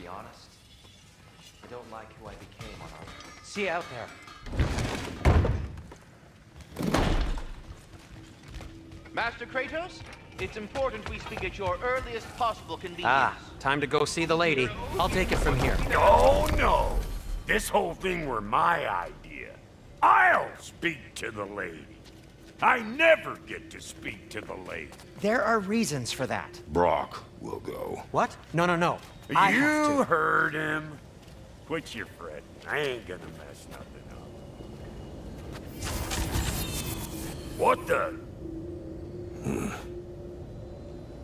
be honest, I don't like who I became on our... See you out there. Master Kratos, it's important we speak at your earliest possible convenience. Ah, time to go see the lady. I'll take it from here. Oh, no. This whole thing were my idea. I'll speak to the lady. I never get to speak to the lady. There are reasons for that. Brock will go. What? No, no, no. I have You to. heard him. Quit your fretting. I ain't gonna mess nothing up. What the?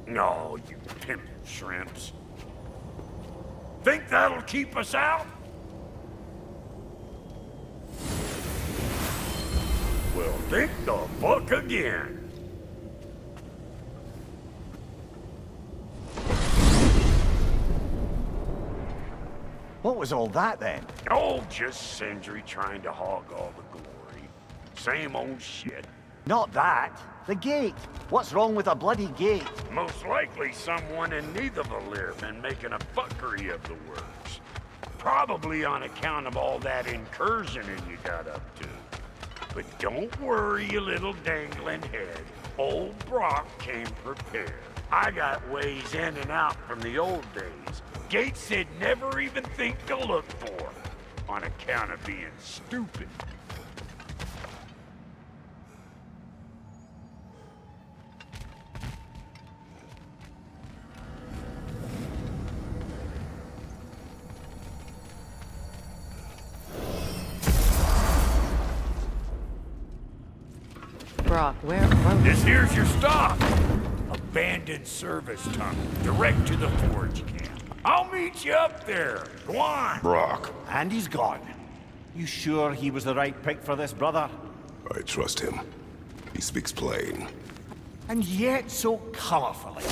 No, you pimp shrimps. Think that'll keep us out? Well, think the fuck again. What was all that then? Oh, just Sindri trying to hog all the glory. Same old shit. Not that. The gate. What's wrong with a bloody gate? Most likely someone in Nidavellir been making a fuckery of the works. Probably on account of all that incursioning you got up to. But don't worry, you little dangling head. Old Brock came prepared. I got ways in and out from the old days. Gates they'd never even think to look for, on account of being stupid. Brock, where are we? This here's your stop. Abandoned service tunnel, direct to the forge camp. I'll meet you up there. Go on. Brock, And he's gone. You sure he was the right pick for this, brother? I trust him. He speaks plain. And yet so colorfully.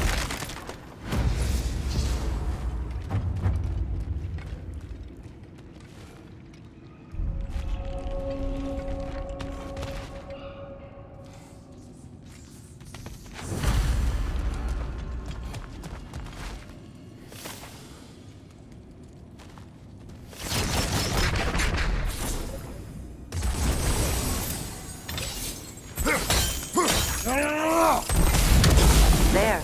There.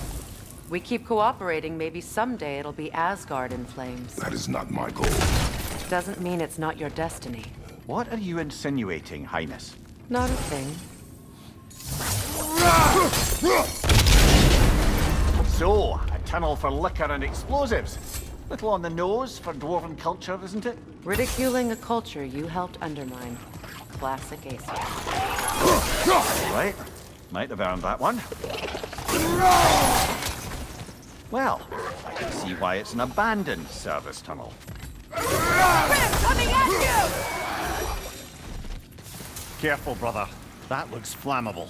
We keep cooperating, maybe someday it'll be Asgard in flames. That is not my goal. Doesn't mean it's not your destiny. What are you insinuating, Highness? Not a thing. So, a tunnel for liquor and explosives. Little on the nose for dwarven culture, isn't it? Ridiculing a culture you helped undermine. Classic Acer. Right. Might have earned that one. Well, I can see why it's an abandoned service tunnel. Coming at you! Careful, brother. That looks flammable.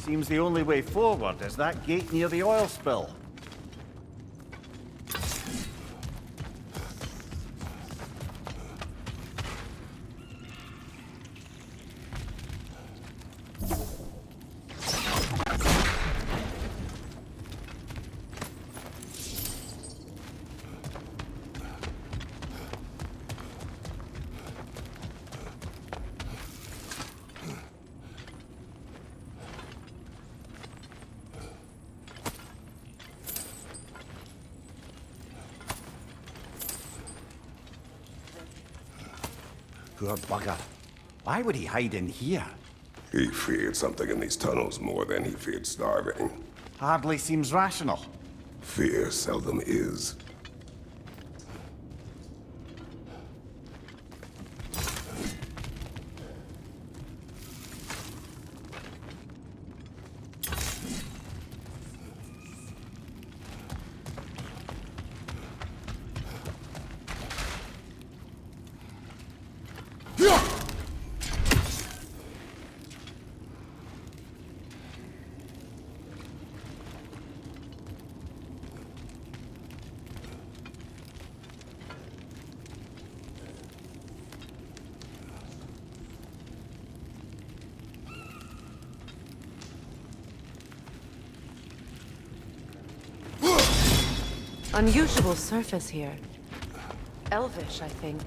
Seems the only way forward is that gate near the oil spill. Poor bugger. Why would he hide in here? He feared something in these tunnels more than he feared starving. Hardly seems rational. Fear seldom is. Unusual surface here. Elvish, I think.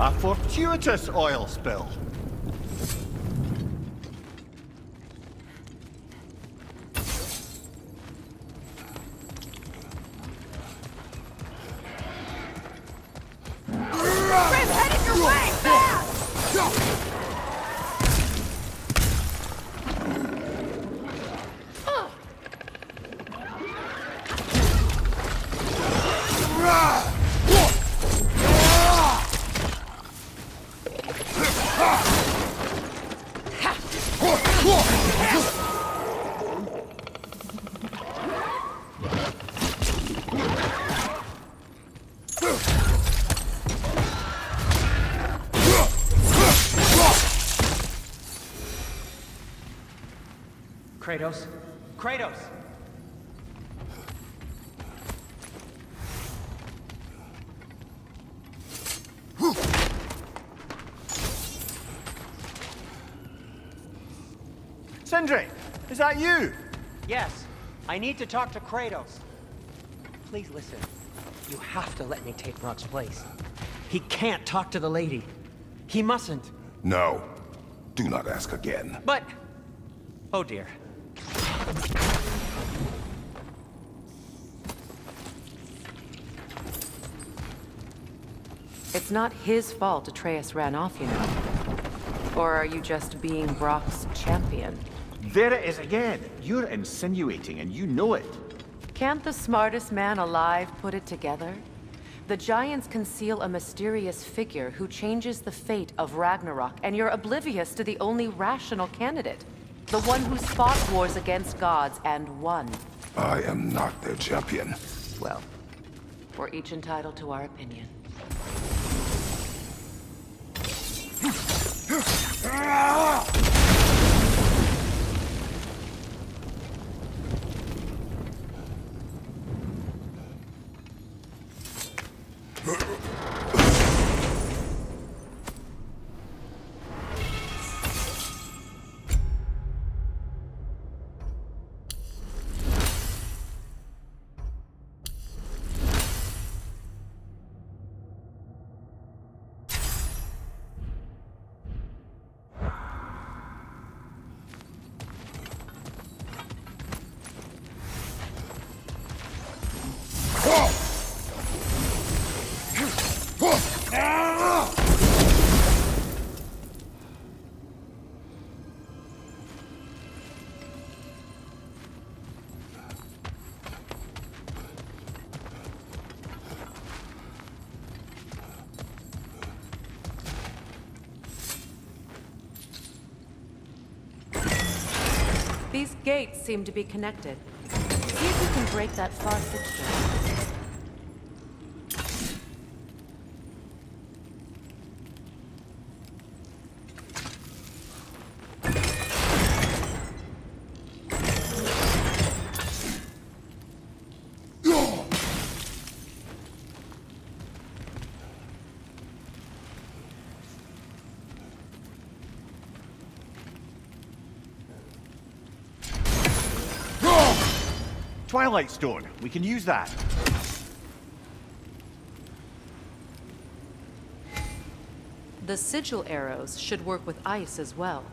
A fortuitous oil spill. Kratos? Kratos! Sindri, is that you? Yes, I need to talk to Kratos. Please listen. You have to let me take Rock's place. He can't talk to the lady. He mustn't. No. Do not ask again. But... oh dear. It's not his fault Atreus ran off, you know. Or are you just being Brock's champion? There it is again. You're insinuating and you know it. Can't the smartest man alive put it together? The Giants conceal a mysterious figure who changes the fate of Ragnarok, and you're oblivious to the only rational candidate. The one who's fought wars against gods and won. I am not their champion. Well, we're each entitled to our opinion. These gates seem to be connected. See if you can break that far fixture. Twilight Stone. We can use that. The sigil arrows should work with ice as well.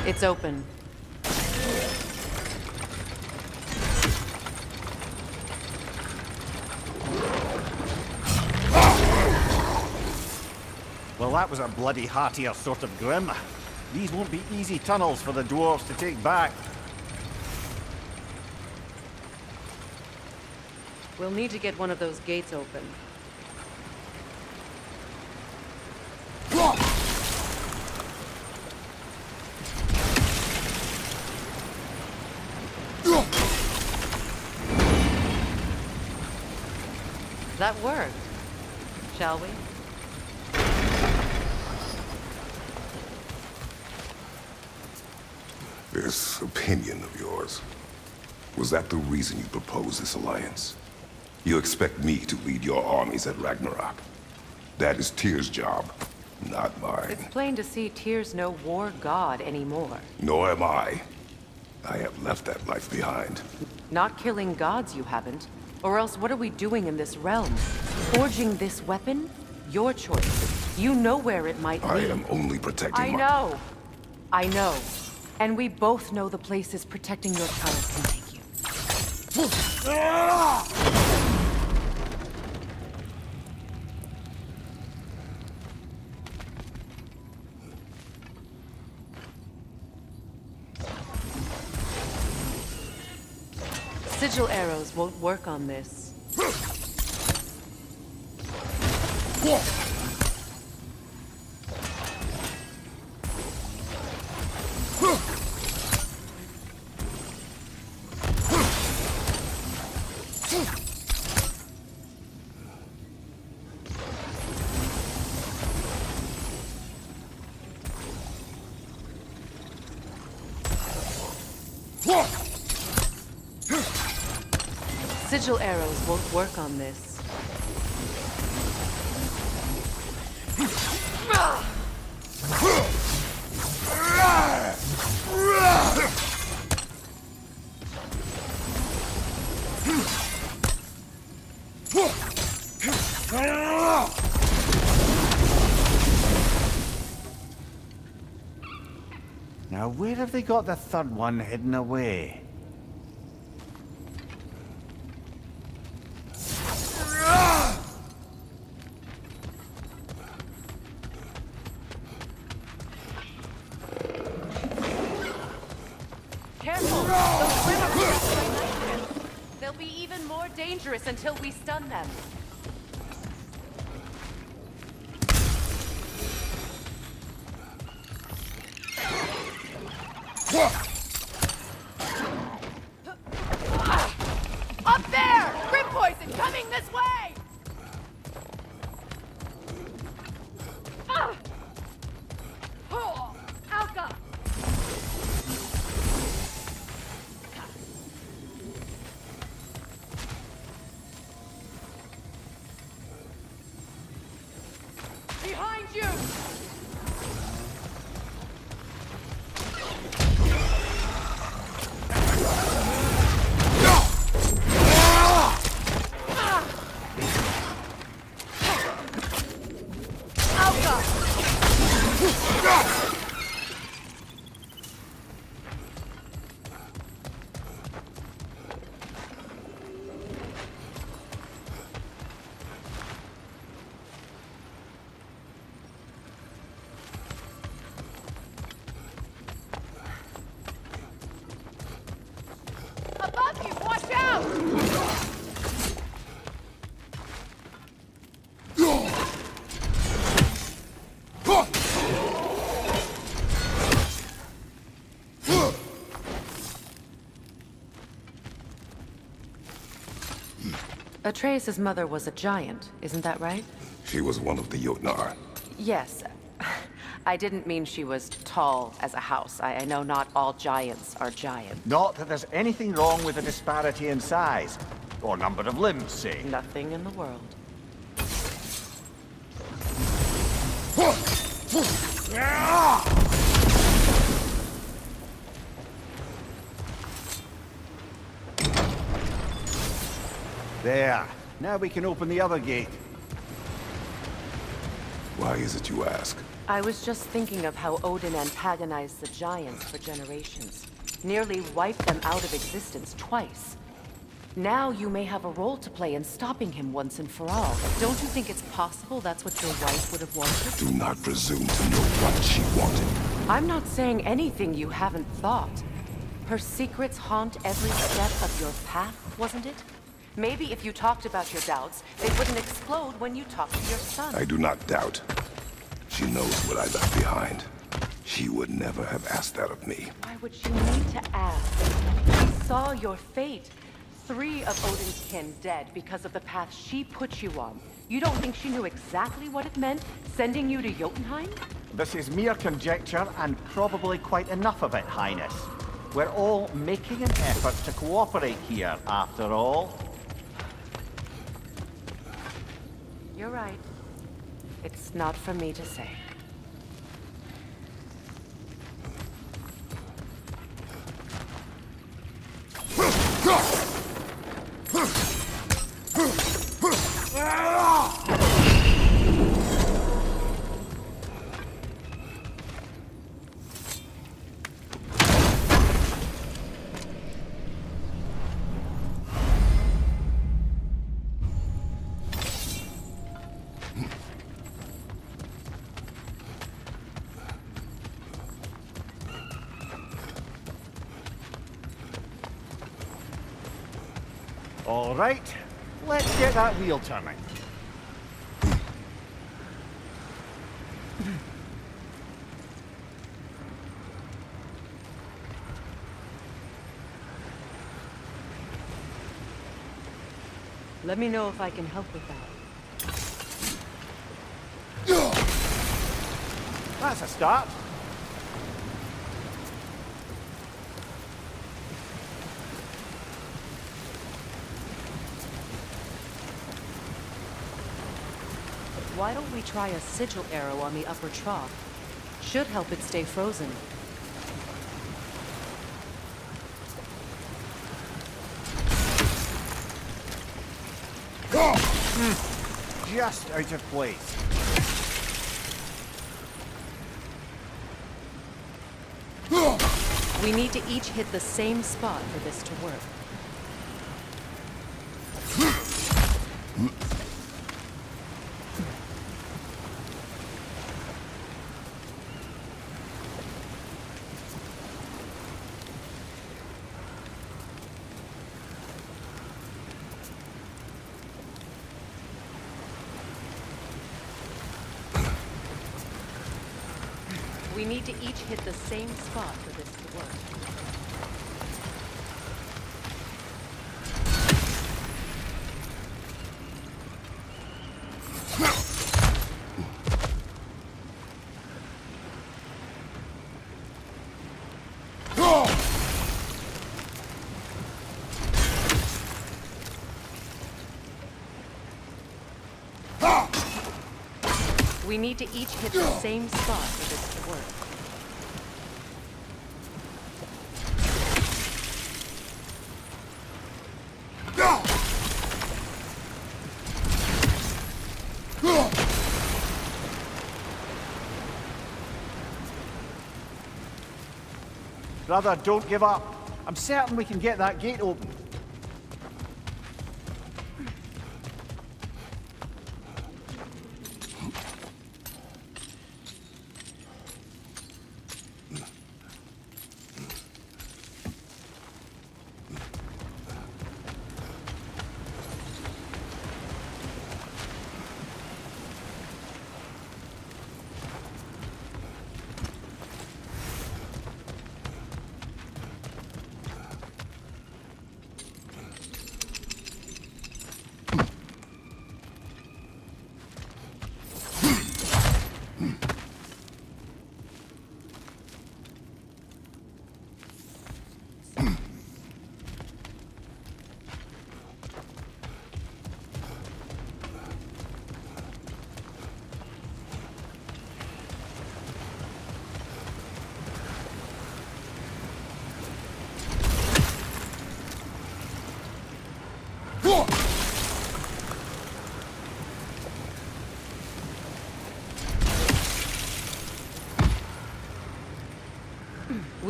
It's open. Well, that was a bloody heartier sort of grim. These won't be easy tunnels for the dwarves to take back. We'll need to get one of those gates open. That worked. Shall we? This opinion of yours, was that the reason you proposed this alliance? You expect me to lead your armies at Ragnarok? That is Tyr's job, not mine. It's plain to see Tyr's no war god anymore. Nor am I. I have left that life behind. Not killing gods, you haven't. Or else what are we doing in this realm? Forging this weapon? Your choice. You know where it might lead. I am only protecting I my... know. I know. And we both know the places protecting your child can take you. Sigil arrows won't work on this. Sigil arrows won't work on this. Now, where have they got the third one hidden away? Careful! Those criminals are right next to him. They'll be even more dangerous until we stun them. Up there! Grim poison coming this way! Alka! Behind you! Atreus' mother was a giant, isn't that right? She was one of the Jotnar. Yes. I didn't mean she was tall as a house. I know not all giants are giant. Not that there's anything wrong with the disparity in size. Or number of limbs, say. Nothing in the world. There. Now we can open the other gate. Why is it you ask? I was just thinking of how Odin antagonized the giants for generations. Nearly wiped them out of existence twice. Now you may have a role to play in stopping him once and for all. Don't you think it's possible that's what your wife would have wanted? Do not presume to know what she wanted. I'm not saying anything you haven't thought. Her secrets haunt every step of your path, wasn't it? Maybe if you talked about your doubts, they wouldn't explode when you talked to your son. I do not doubt. She knows what I left behind. She would never have asked that of me. Why would she need to ask? She saw your fate. 3 of Odin's kin dead because of the path she put you on. You don't think she knew exactly what it meant, sending you to Jotunheim? This is mere conjecture, and probably quite enough of it, Highness. We're all making an effort to cooperate here, after all. You're right. It's not for me to say. All right, let's get that wheel turning. Let me know if I can help with that. That's a start. Why don't we try a sigil arrow on the upper trough? Should help it stay frozen. Just out of place. We need to each hit the same spot for this to work. We need to each hit the same spot for this to work. We need to each hit the same spot for this to work. Brother, don't give up. I'm certain we can get that gate open.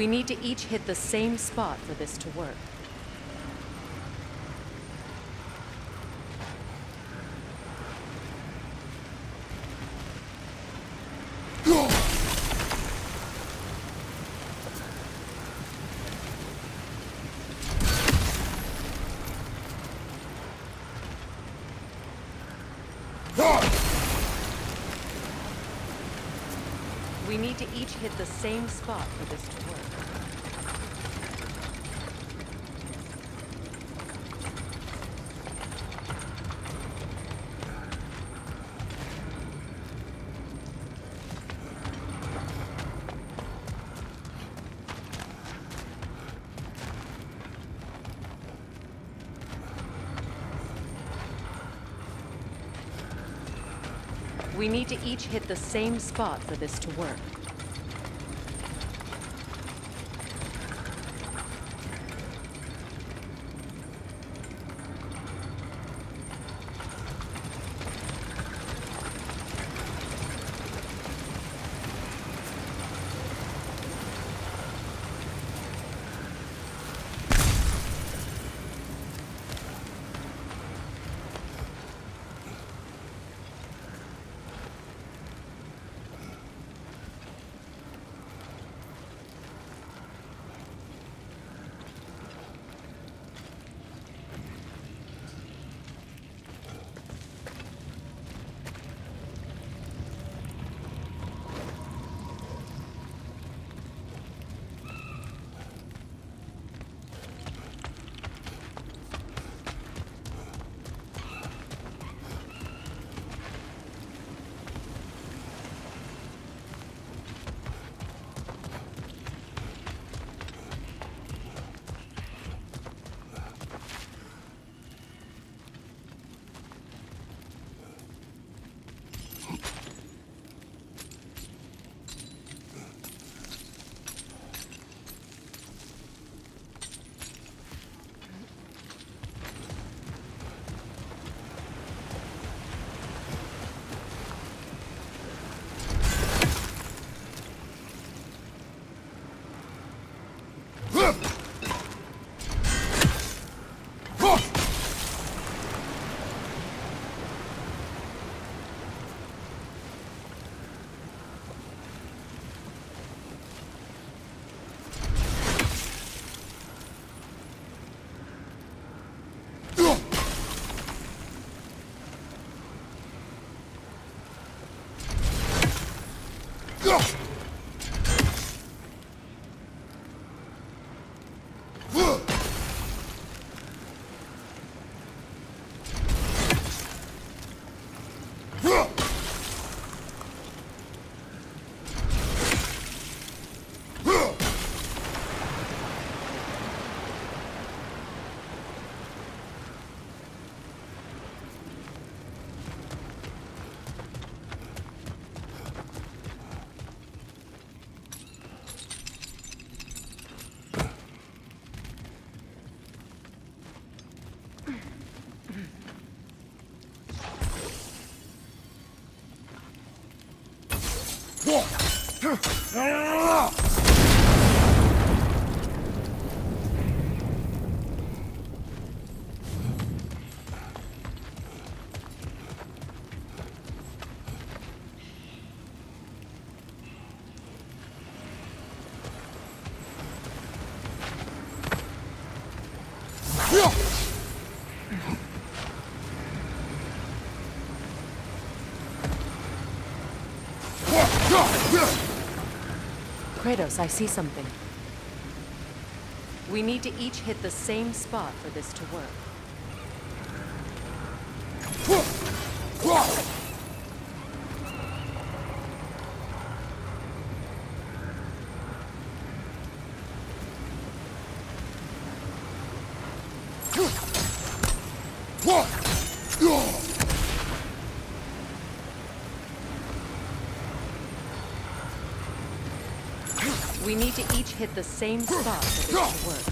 We need to each hit the same spot for this to work. We need to each hit the same spot for this to work. We need to each hit the same spot for this to work. Kratos, I see something. We need to each hit the same spot for this to work. We need to each hit the same spot for this to work.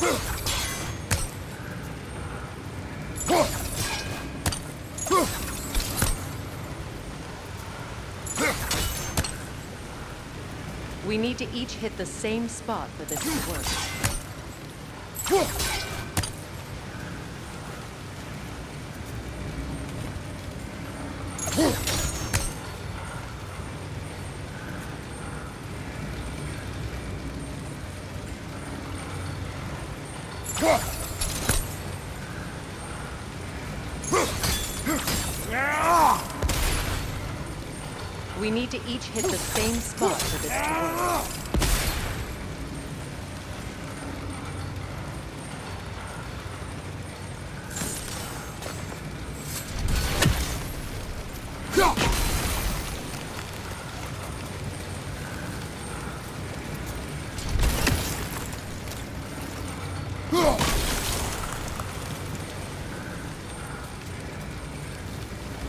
We need to each hit the same spot for this to work. We need to each hit the same spot for this to work.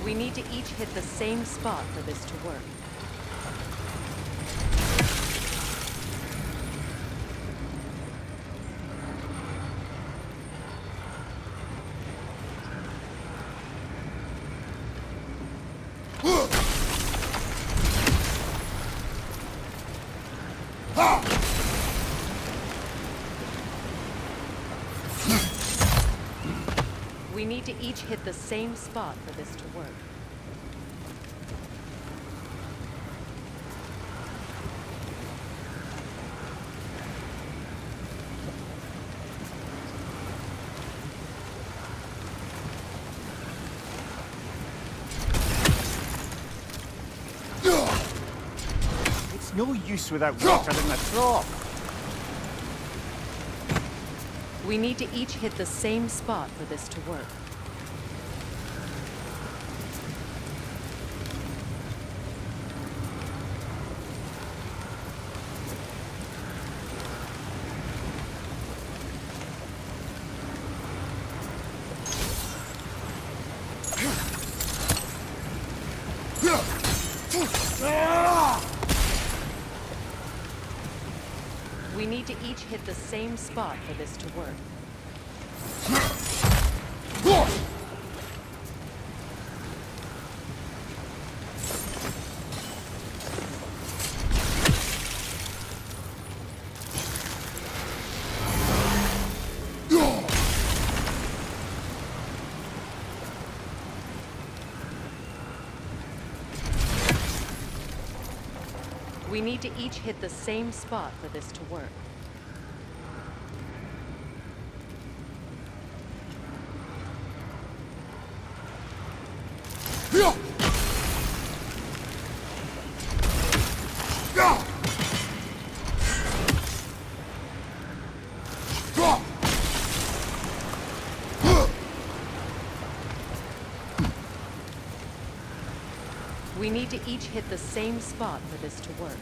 We need to each hit the same spot for this to work. We need to each hit the same spot for this to work. It's no use without water in the trough. We need to each hit the same spot for this to work. We need to each hit the same spot for this to work. We need to each hit the same spot for this to work. We need to each hit the same spot for this to work.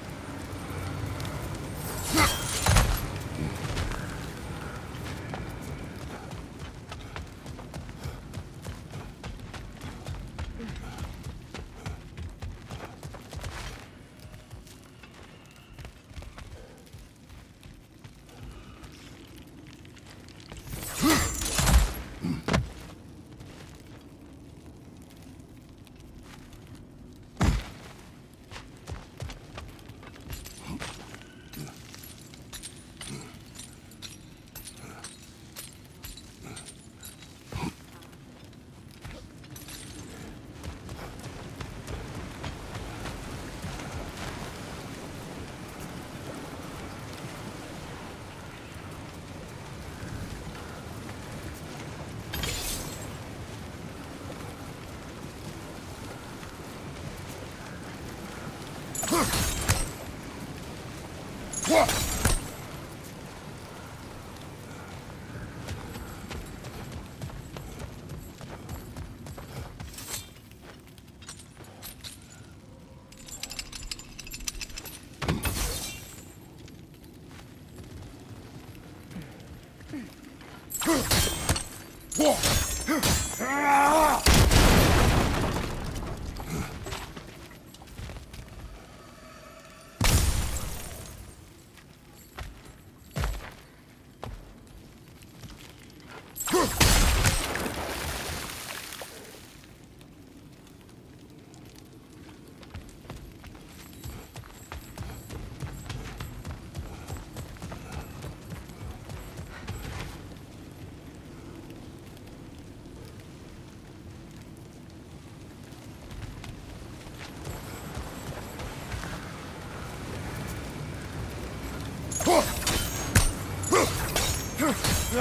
We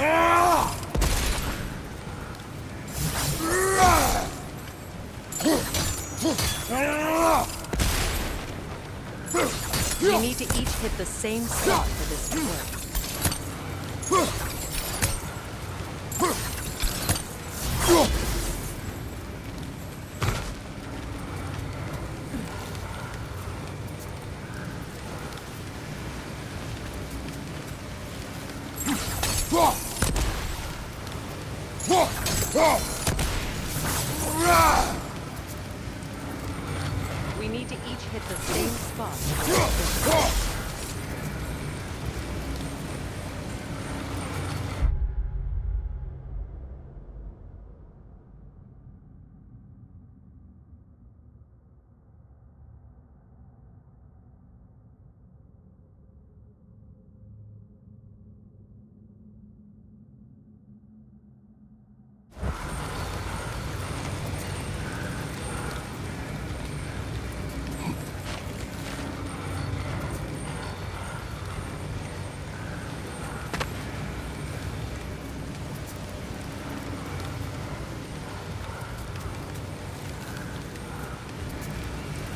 need to each hit the same spot for this to work. We need to each hit the same spot for this to work.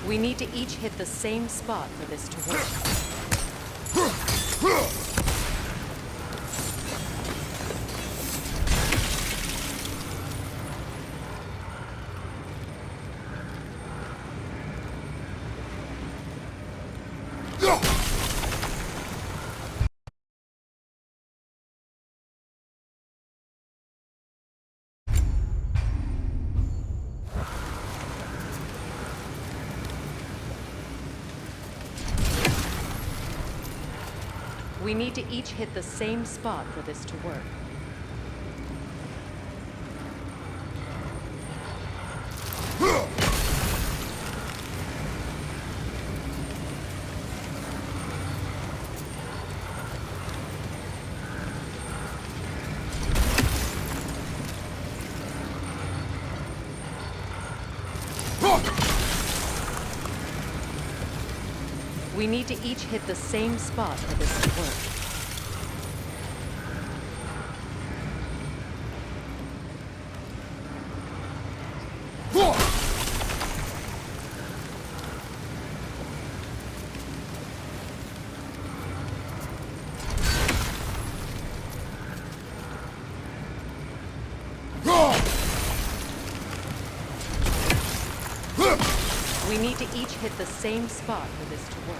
We need to each hit the same spot for this to work. We need to each hit the same spot for this to work. We need to each hit the same spot for this to work. We need to each hit the same spot for this to work.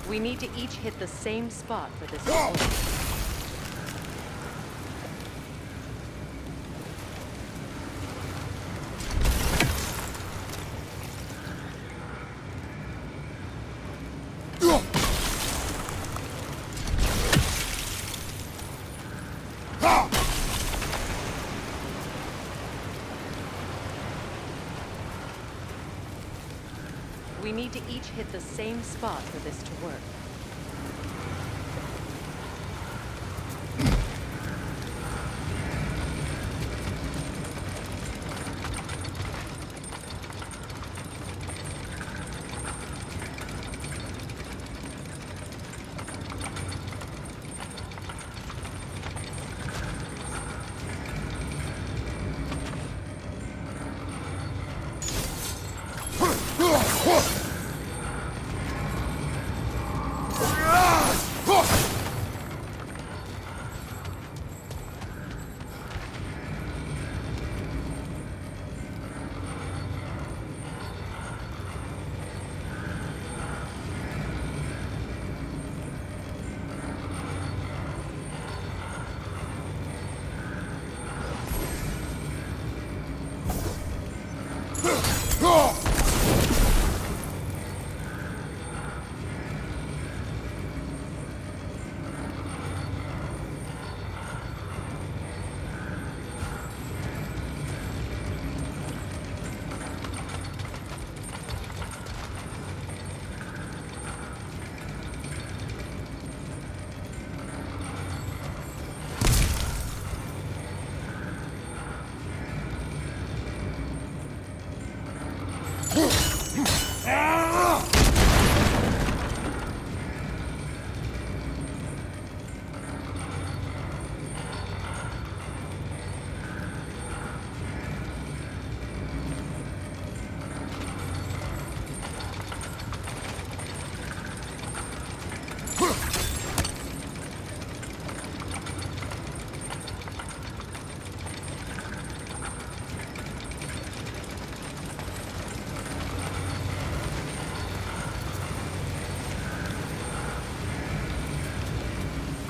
We need to each hit the same spot for this to work. We need to each hit the same spot for this to work.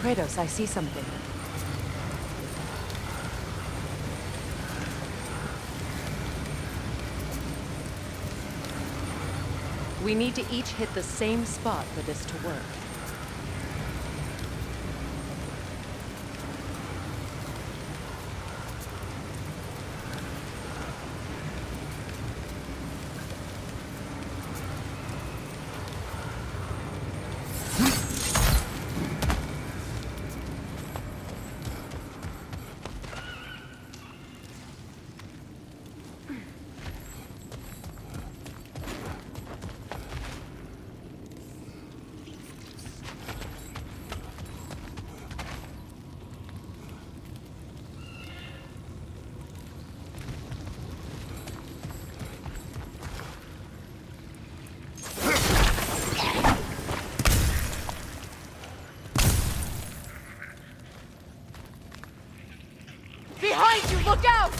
Kratos, I see something. We need to each hit the same spot for this to work. Behind you, look out!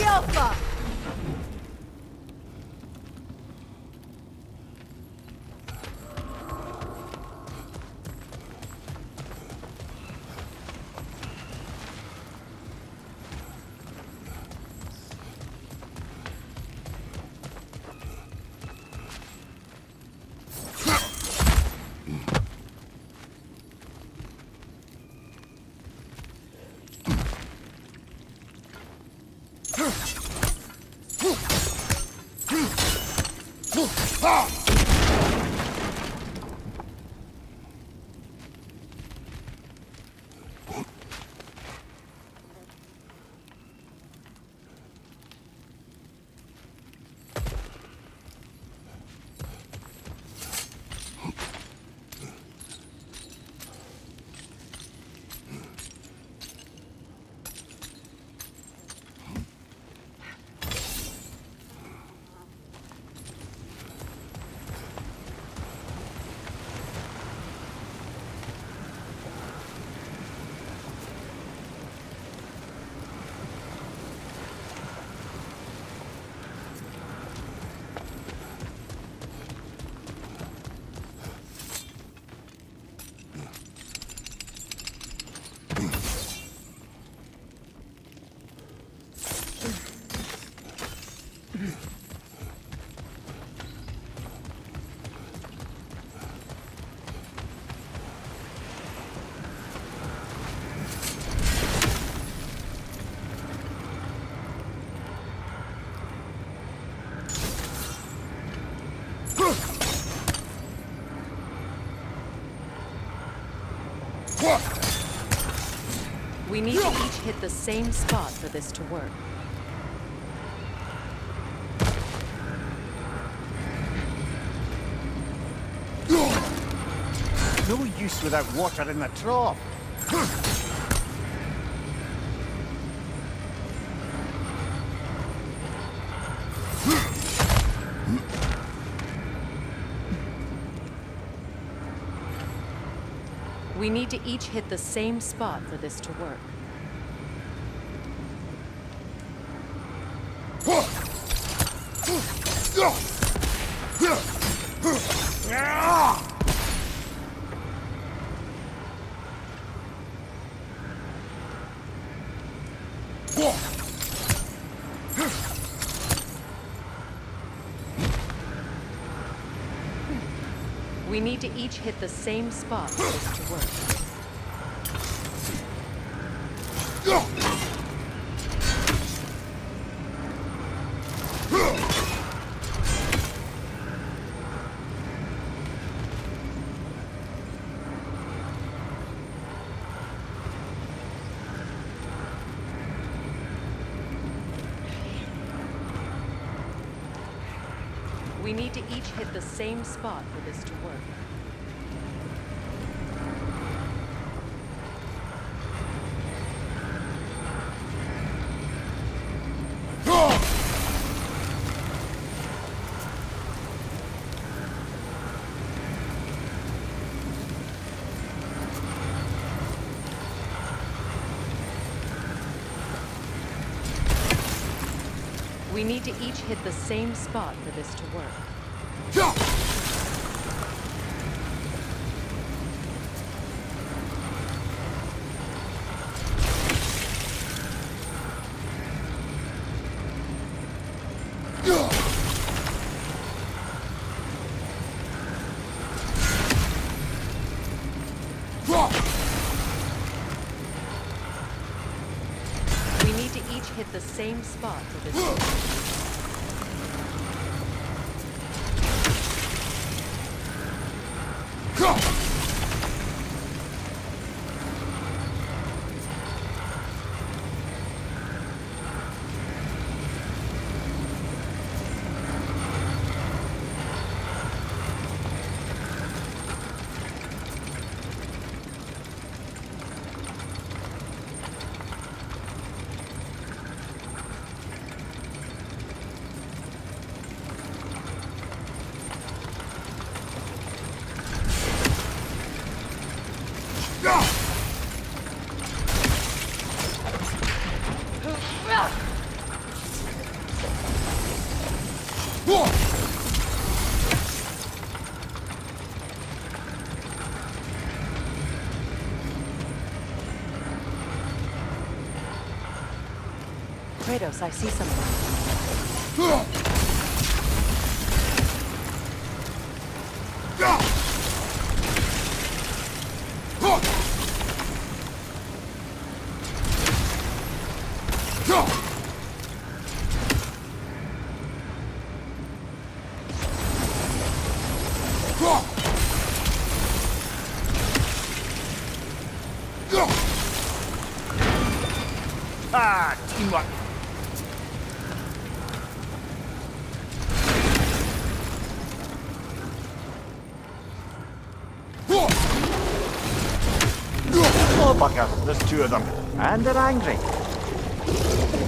Alpha! We need to each hit the same spot for this to work. No use without water in the trough. We need to each hit the same spot for this to work. We need to each hit the same spot for this to work. We need to each hit the same spot for this to work. We need need to each hit the same spot for this to work. We need to each hit the same spot for this to work. Kratos, I see something. Ah, teamwork. Oh, bugger. There's two of them. And they're angry.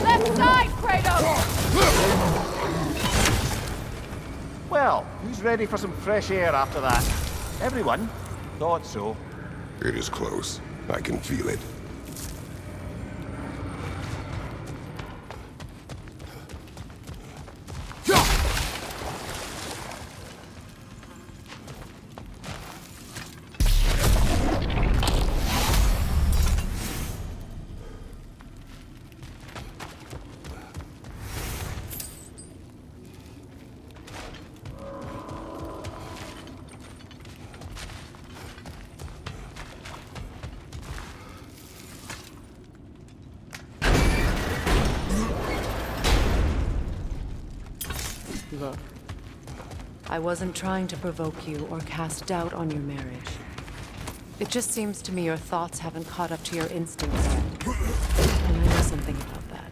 Left side, Kratos! Well, who's ready for some fresh air after that? Everyone? Thought so. It is close. I can feel it. Look, I wasn't trying to provoke you or cast doubt on your marriage. It just seems to me your thoughts haven't caught up to your instincts yet. And I know something about that.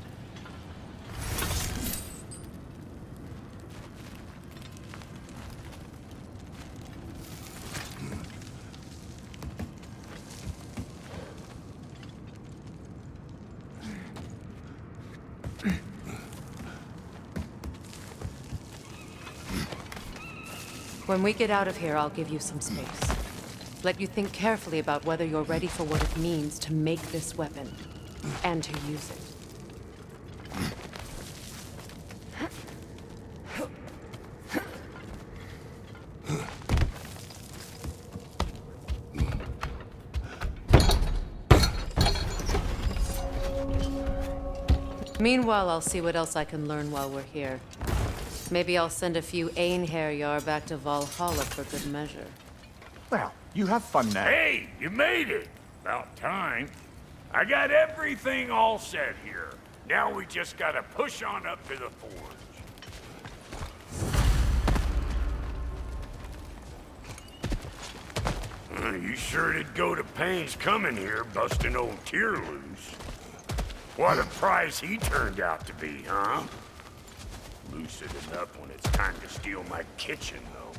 When we get out of here, I'll give you some space. Let you think carefully about whether you're ready for what it means to make this weapon, and to use it. Meanwhile, I'll see what else I can learn while we're here. Maybe I'll send a few Einherjar back to Valhalla for good measure. Well, you have fun now. Hey, you made it! About time. I got everything all set here. Now we just gotta push on up to the forge. You sure did go to pains coming here, busting old Tyr loose. What a prize he turned out to be, huh? Lucid enough when it's time to steal my kitchen, though.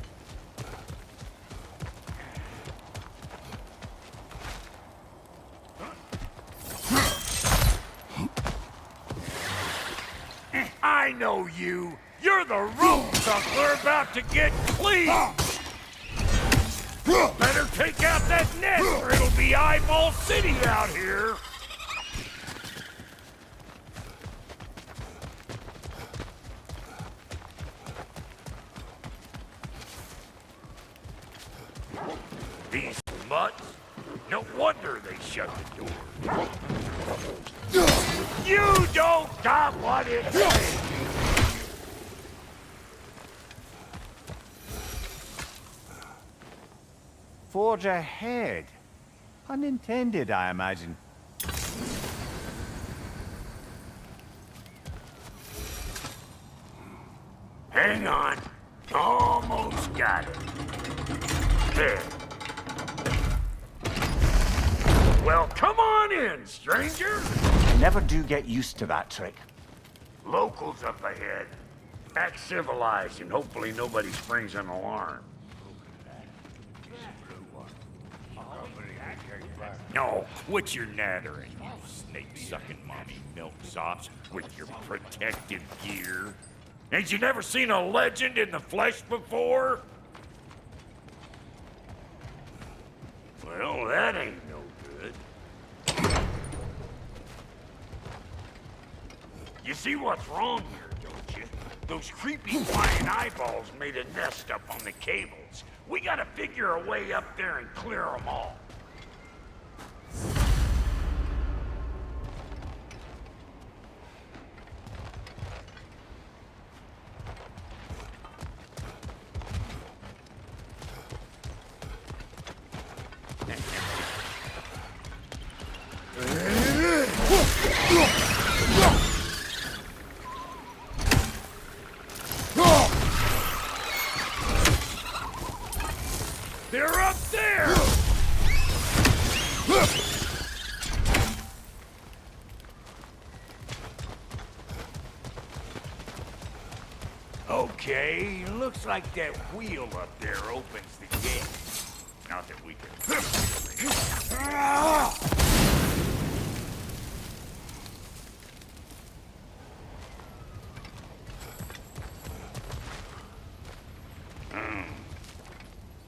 I know you! You're the rope suckler about to get clean! Better take out that net or it'll be Eyeball City out here! These mutts? No wonder they shut the door. You don't got what it takes! Forge ahead. Unintended, I imagine. Hang on. Almost got it. There. Well, come on in, stranger. I never do get used to that trick. Locals up ahead. Act civilized and hopefully nobody springs an alarm. No, quit your nattering, you snake-sucking mommy milksops with your protective gear. Ain't you never seen a legend in the flesh before? Well, that ain't no good. You see what's wrong here, don't you? Those creepy flying eyeballs made a nest up on the cables. We gotta figure a way up there and clear them all. They're up there! Okay, looks like that wheel up there opens the gate. Not that we can...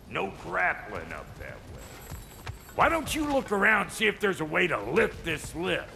No grappling up that way. Why don't you look around and see if there's a way to lift this lift?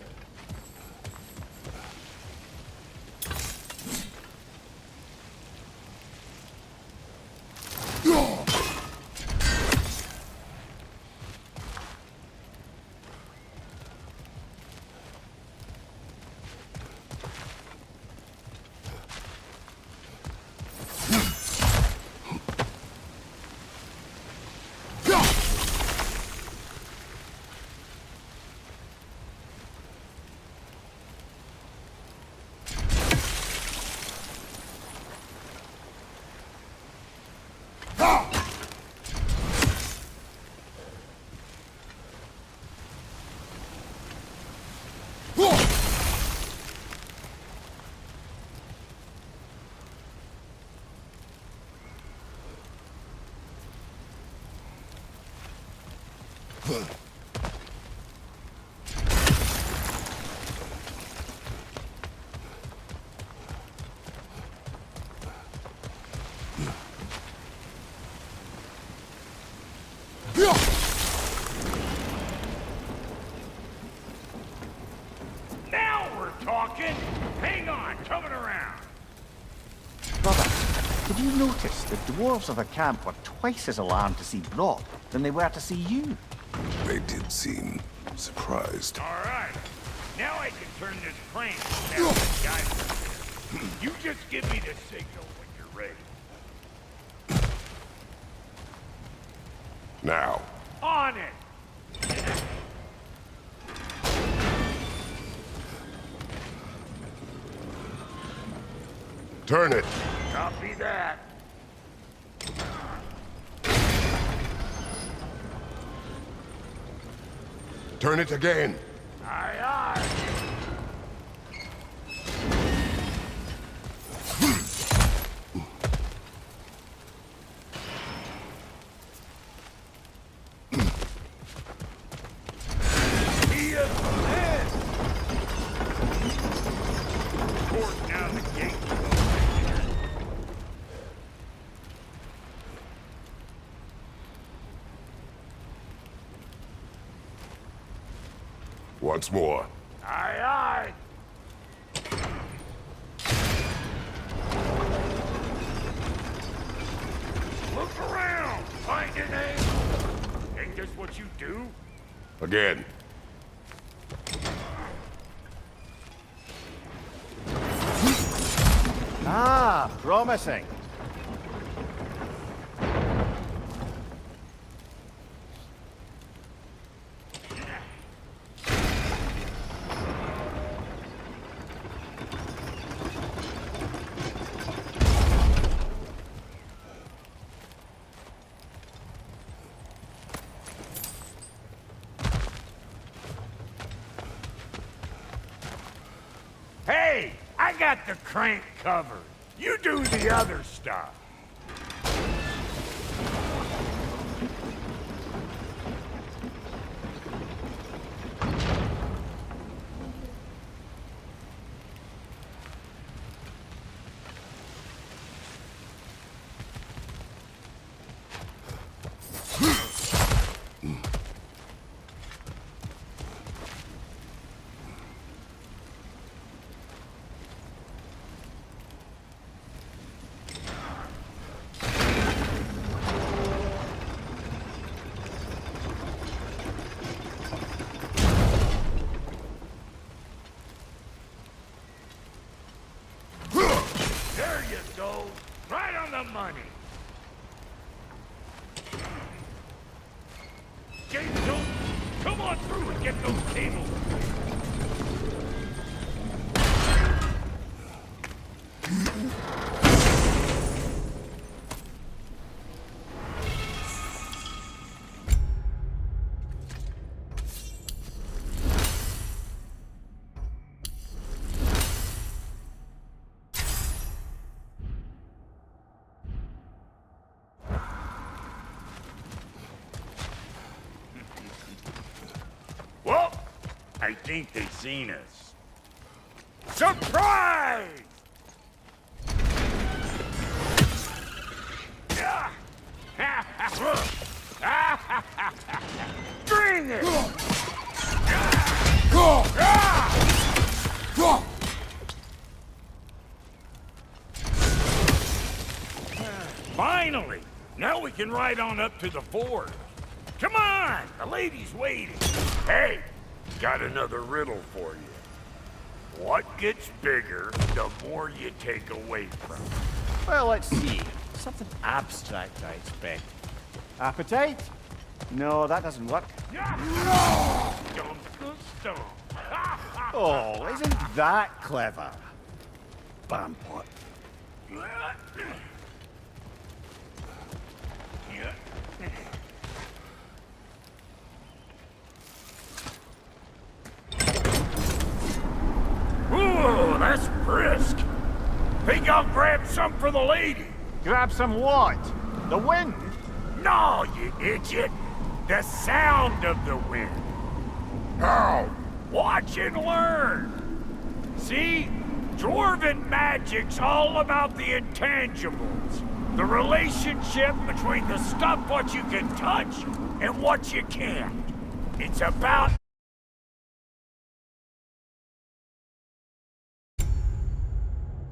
Now we're talking! Hang on, coming around! Brother, did you notice the dwarves of the camp were twice as alarmed to see Brock than they were to see you? They did seem surprised. All right, now I can turn this crane and have this guy from here. You just give me the signal when you're ready. Now, On it! turn it. Copy that. Turn it again. Aye, aye. He is dead. Of course, now the gate is open. Once more. Aye, aye. Look around. Find an angle. what you do? Again. Ah, promising. Hey, I got the crank covered. You do the other stuff. There you go. Right on the money. Jason, come on through and get those cables. Well, I think they've seen us. Surprise! Bring it! Finally! Now we can ride on up to the fort. Come on! The lady's waiting. Hey, got another riddle for you. What gets bigger the more you take away from it? Well, let's see. Something abstract, I expect. Appetite? No, that doesn't work. Stomp the stomp. Oh, isn't that clever? Bampot. Ooh, that's brisk. Think I'll grab some for the lady? Grab some what? The wind? No, you idiot. The sound of the wind. How? Watch and learn. See? Dwarven magic's all about the intangibles. The relationship between the stuff what you can touch and what you can't. It's about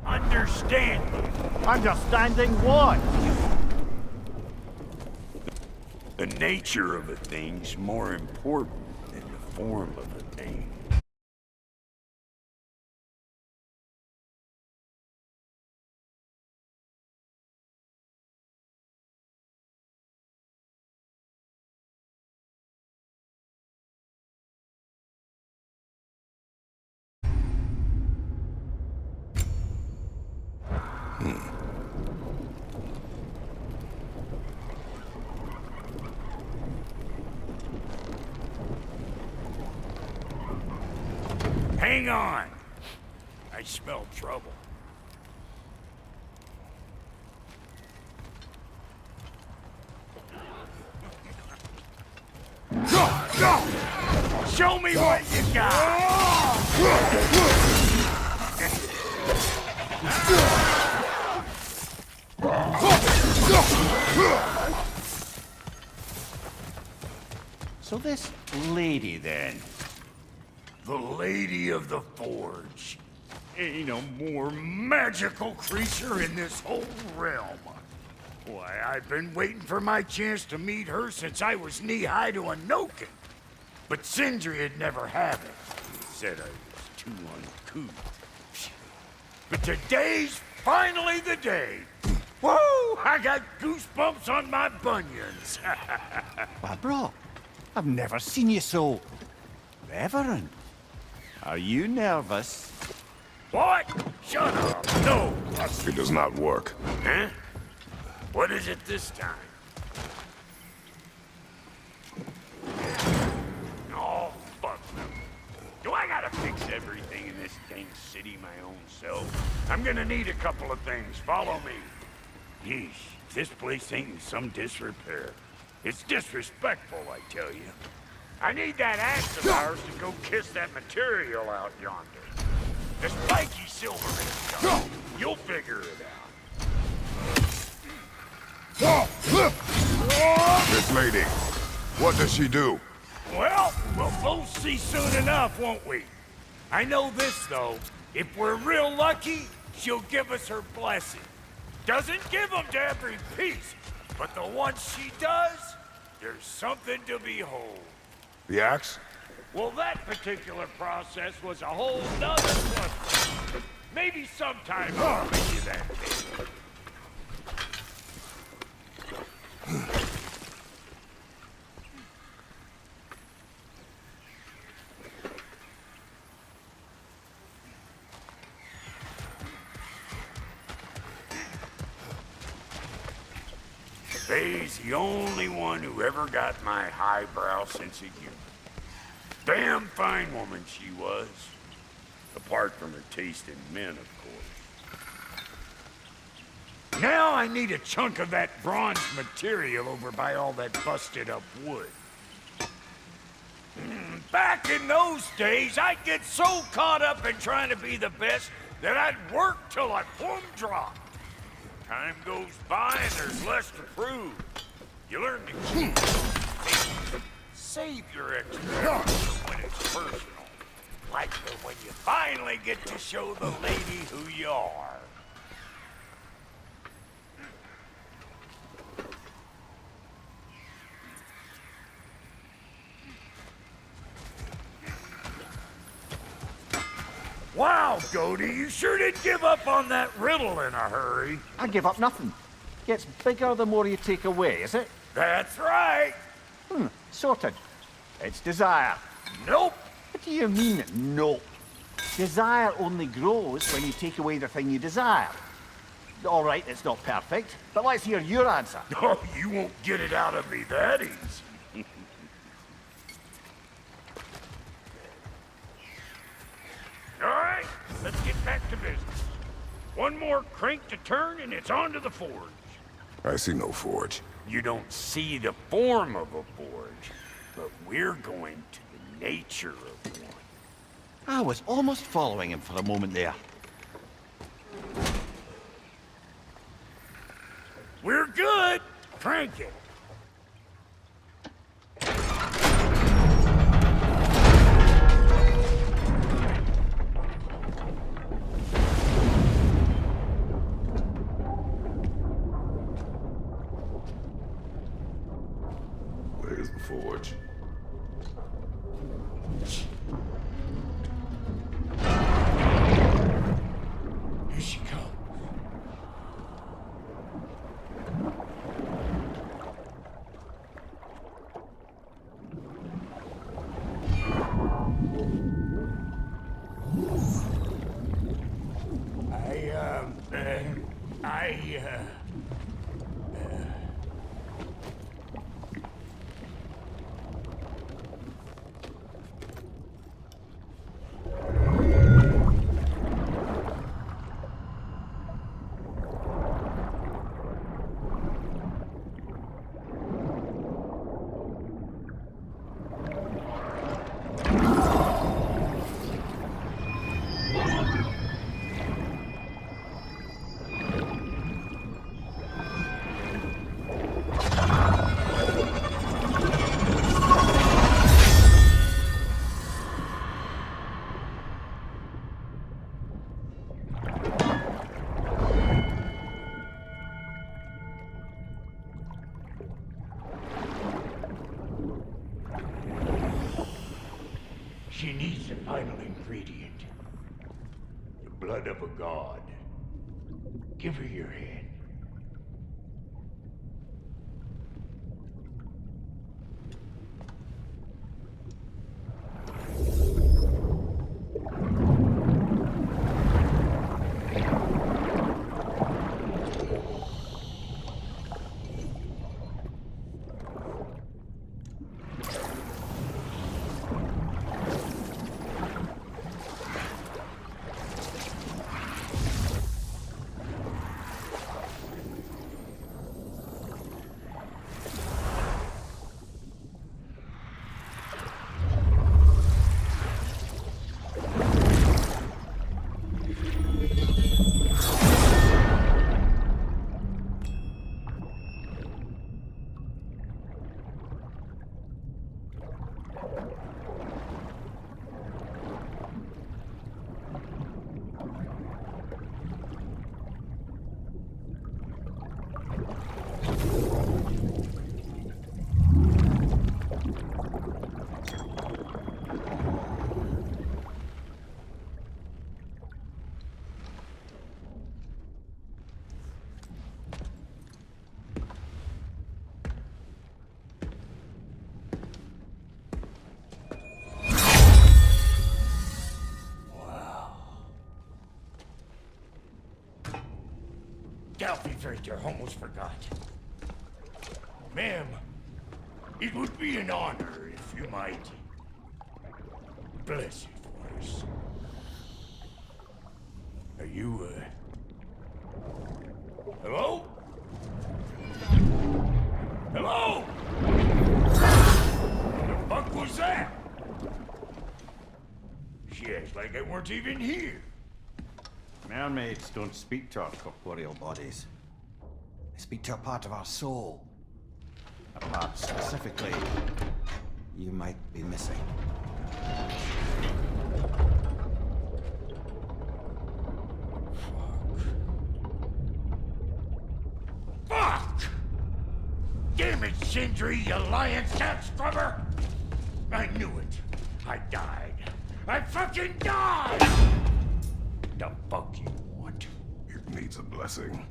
understanding. Understanding what? The nature of a thing's more important than the form of a thing. Hang on. I smell trouble. Show me what you got! So this lady, then. The Lady of the Forge. Ain't a more magical creature in this whole realm. Why, I've been waiting for my chance to meet her since I was knee-high to a Noken. But Sindri had never have it. He said I was too uncouth. But today's finally the day. Whoa! I got goosebumps on my bunions. Why, bro, I've never seen you so... reverent. Are you nervous? What? Shut up. No. It does not work. Huh? What is it this time? Oh, fuck no. Do I gotta fix everything in this dang city my own self? I'm gonna need a couple of things. Follow me. Yeesh, this place ain't in some disrepair. It's disrespectful, I tell you. I need that axe of ours to go kiss that material out yonder. The spiky silver stuff. You'll figure it out. This lady, what does she do? Well, we'll both see soon enough, won't we? I know this, though. If we're real lucky, she'll give us her blessing. Doesn't give them to every piece, but the ones she does, there's something to behold. The axe? Well, that particular process was a whole nother question. Maybe sometime I'll bring you that tale. Faye's the only one who ever got my highbrow sense of humor. Damn fine woman she was. Apart from her taste in men, of course. Now I need a chunk of that bronze material over by all that busted up wood. Back in those days, I'd get so caught up in trying to be the best that I'd work till I plumb dropped. Time goes by and there's less to prove. You learn to save your extra when it's personal. Like when you finally get to show the lady who you are. Wow, Goldie, you sure did give up on that riddle in a hurry. I give up nothing. Gets bigger the more you take away, is it? That's right. Sorted. It's desire. Nope. What do you mean, nope? Desire only grows when you take away the thing you desire. All right, it's not perfect, but let's hear your answer. Oh, you won't get it out of me that easy. All right, let's get back to business. One more crank to turn and it's on to the forge. I see no forge. You don't see the form of a forge, but we're going to the nature of one. I was almost following him for a moment there. We're good. Crank it. Where's the forge? Here she comes. She needs the final ingredient. The blood of a god. Give her your hand. Filter, almost forgot. Ma'am, it would be an honor if you might bless it for us. Are you, hello? Hello? What the fuck was that? She acts like I weren't even here. Mermaids don't speak to our corporeal bodies. They speak to a part of our soul. A part specifically you might be missing. Fuck! Damn it, Sindri, you lion cat scrubber! I knew it. I died. I fucking died! The fuck you want? It needs a blessing.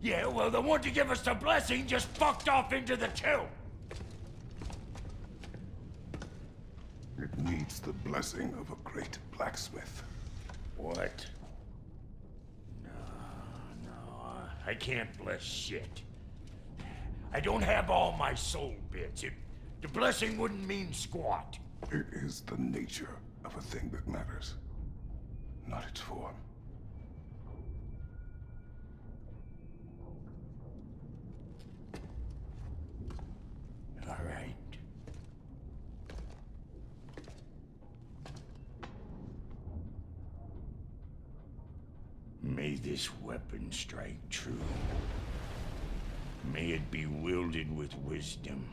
Yeah, well, the one to give us the blessing just fucked off into the tomb. It needs the blessing of a great blacksmith. What? No, I can't bless shit. I don't have all my soul bits. The blessing wouldn't mean squat. It is the nature of a thing that matters, not its form. All right. May this weapon strike true. May it be wielded with wisdom.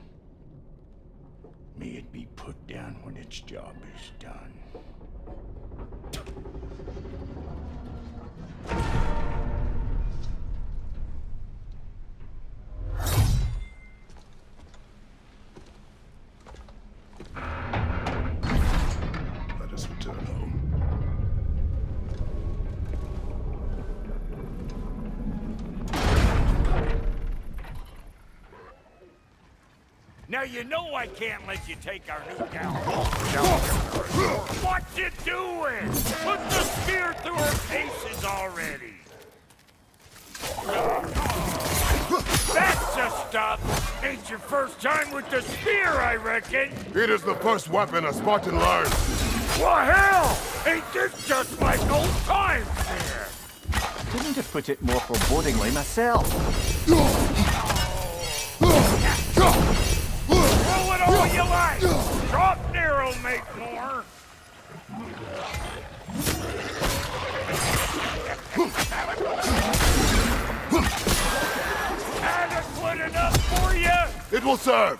May it be put down when its job is done. Let us return home. Now you know I can't let you take our new gal. What you doing? Put the spear through her paces already. That's the stuff. Ain't your first time with the spear, I reckon. It is the first weapon a Spartan learns. Well, hell! Ain't this just like old times there? Couldn't have put it more forebodingly myself. Throw it all you like! Drop near'll make more! Adequate enough for you? It will serve.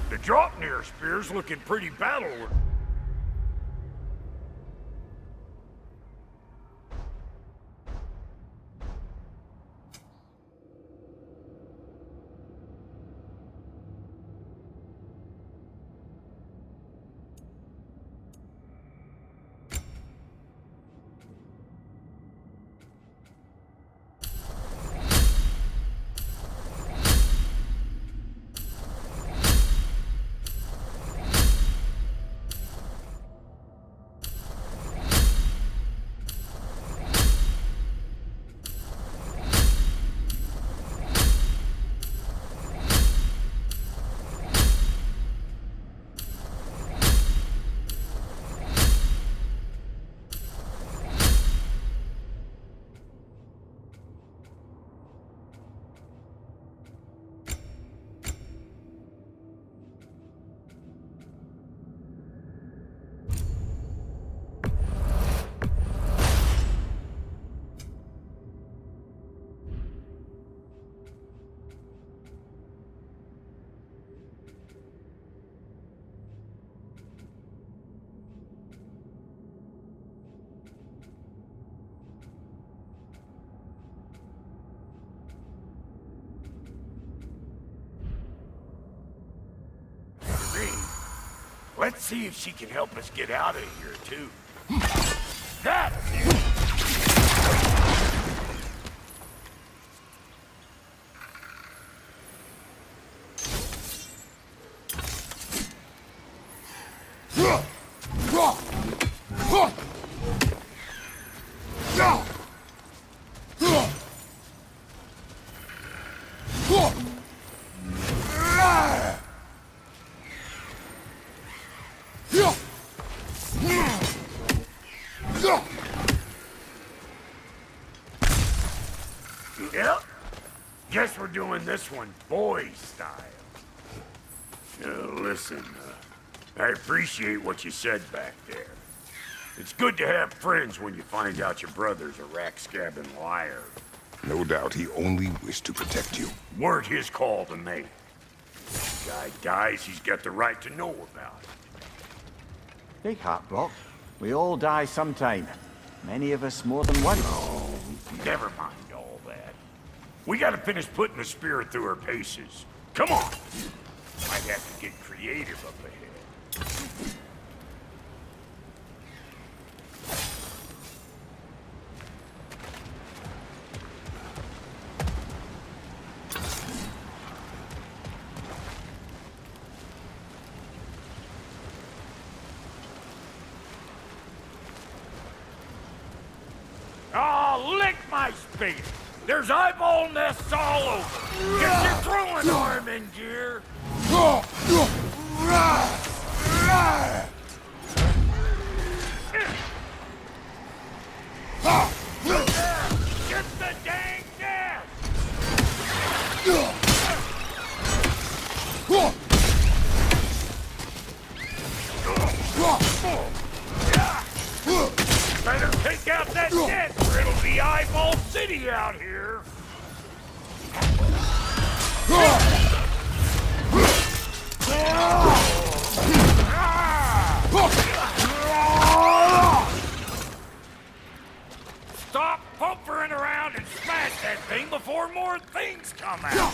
The drop near spear's looking pretty battle-worthy. Let's see if she can help us get out of here, too. That's it! Yep. Guess we're doing this one boy style. Listen, I appreciate what you said back there. It's good to have friends when you find out your brother's a rack-scabbing liar. No doubt he only wished to protect you. Weren't his call to make. Guy dies, he's got the right to know about it. Big heart, Brock. We all die sometime. Many of us more than once. Oh, never mind all that. We gotta finish putting the spirit through her paces. Come on! Might have to get creative up ahead. Oh, lick my spigot! There's eyeball nests all over! Get your throwing arm in gear! Get the dang nest! Better take out that net, or it'll be Eyeball City out here. Stop pumpering around and smash that thing before more things come out.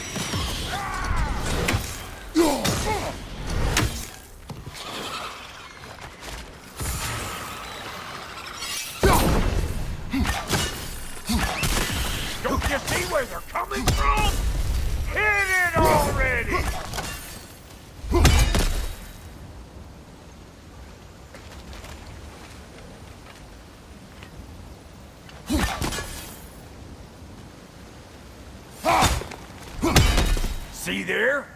Don't you see where they're coming from? Hit it already! See there?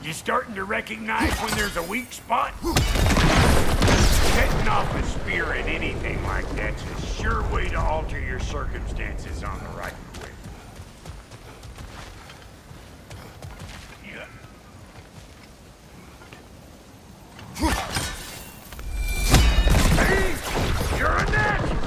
You starting to recognize when there's a weak spot? Setting off a spear at anything like that's a sure way to alter your circumstances on the right quick. Yeah. Hey, you're a natural!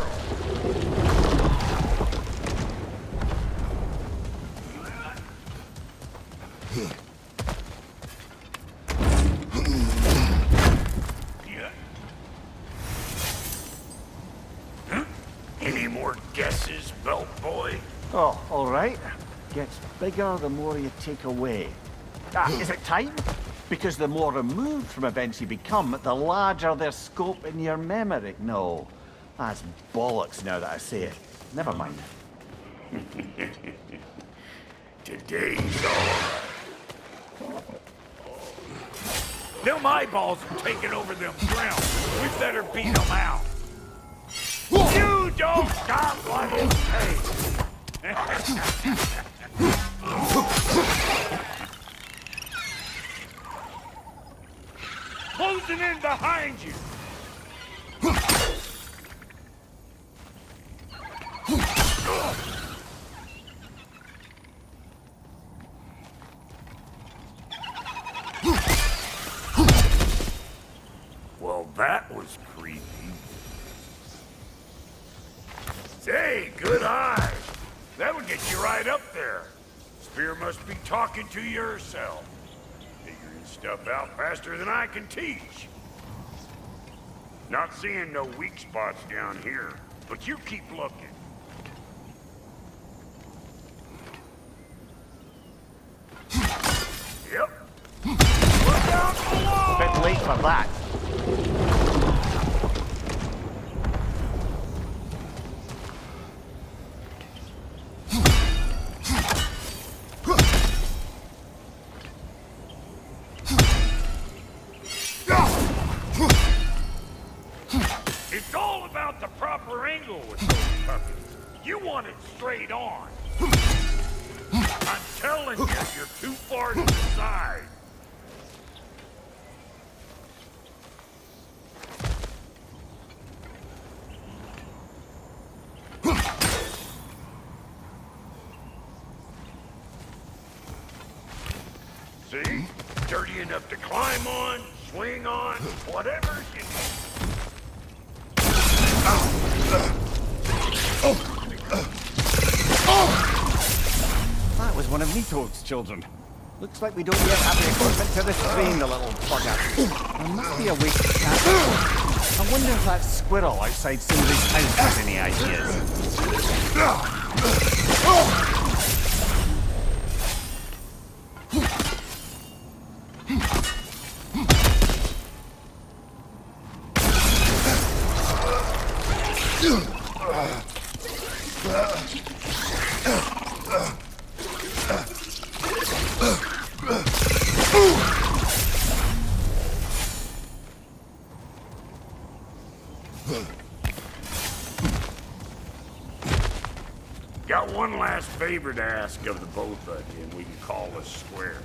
Any more guesses, belt boy? Oh, all right. Gets bigger the more you take away. Is it time? Because the more removed from events you become, the larger their scope in your memory. No, that's bollocks now that I say it. Never mind. Today's all right. Them eyeballs are taking over them grounds. We better beat them out. You don't stop what it takes. Closing in behind you. Well, that was creepy. Say, good eye. That would get you right up there. Spear must be talking to you herself. Figuring stuff out faster than I can teach. Not seeing no weak spots down here, but you keep looking. Yep. Look out below! Bit late for that. out the proper angle with those puppies. You want it straight on. I'm telling you, you're too far to the side. See? Dirty enough to climb on, swing on, whatever you need. That was one of Nito's children. Looks like we don't yet have the equipment to restrain the little bugger. There must be a way to catch him. I wonder if that squirrel outside Cindery's house has any ideas. Got one last favor to ask of the both of you, and we can call us square.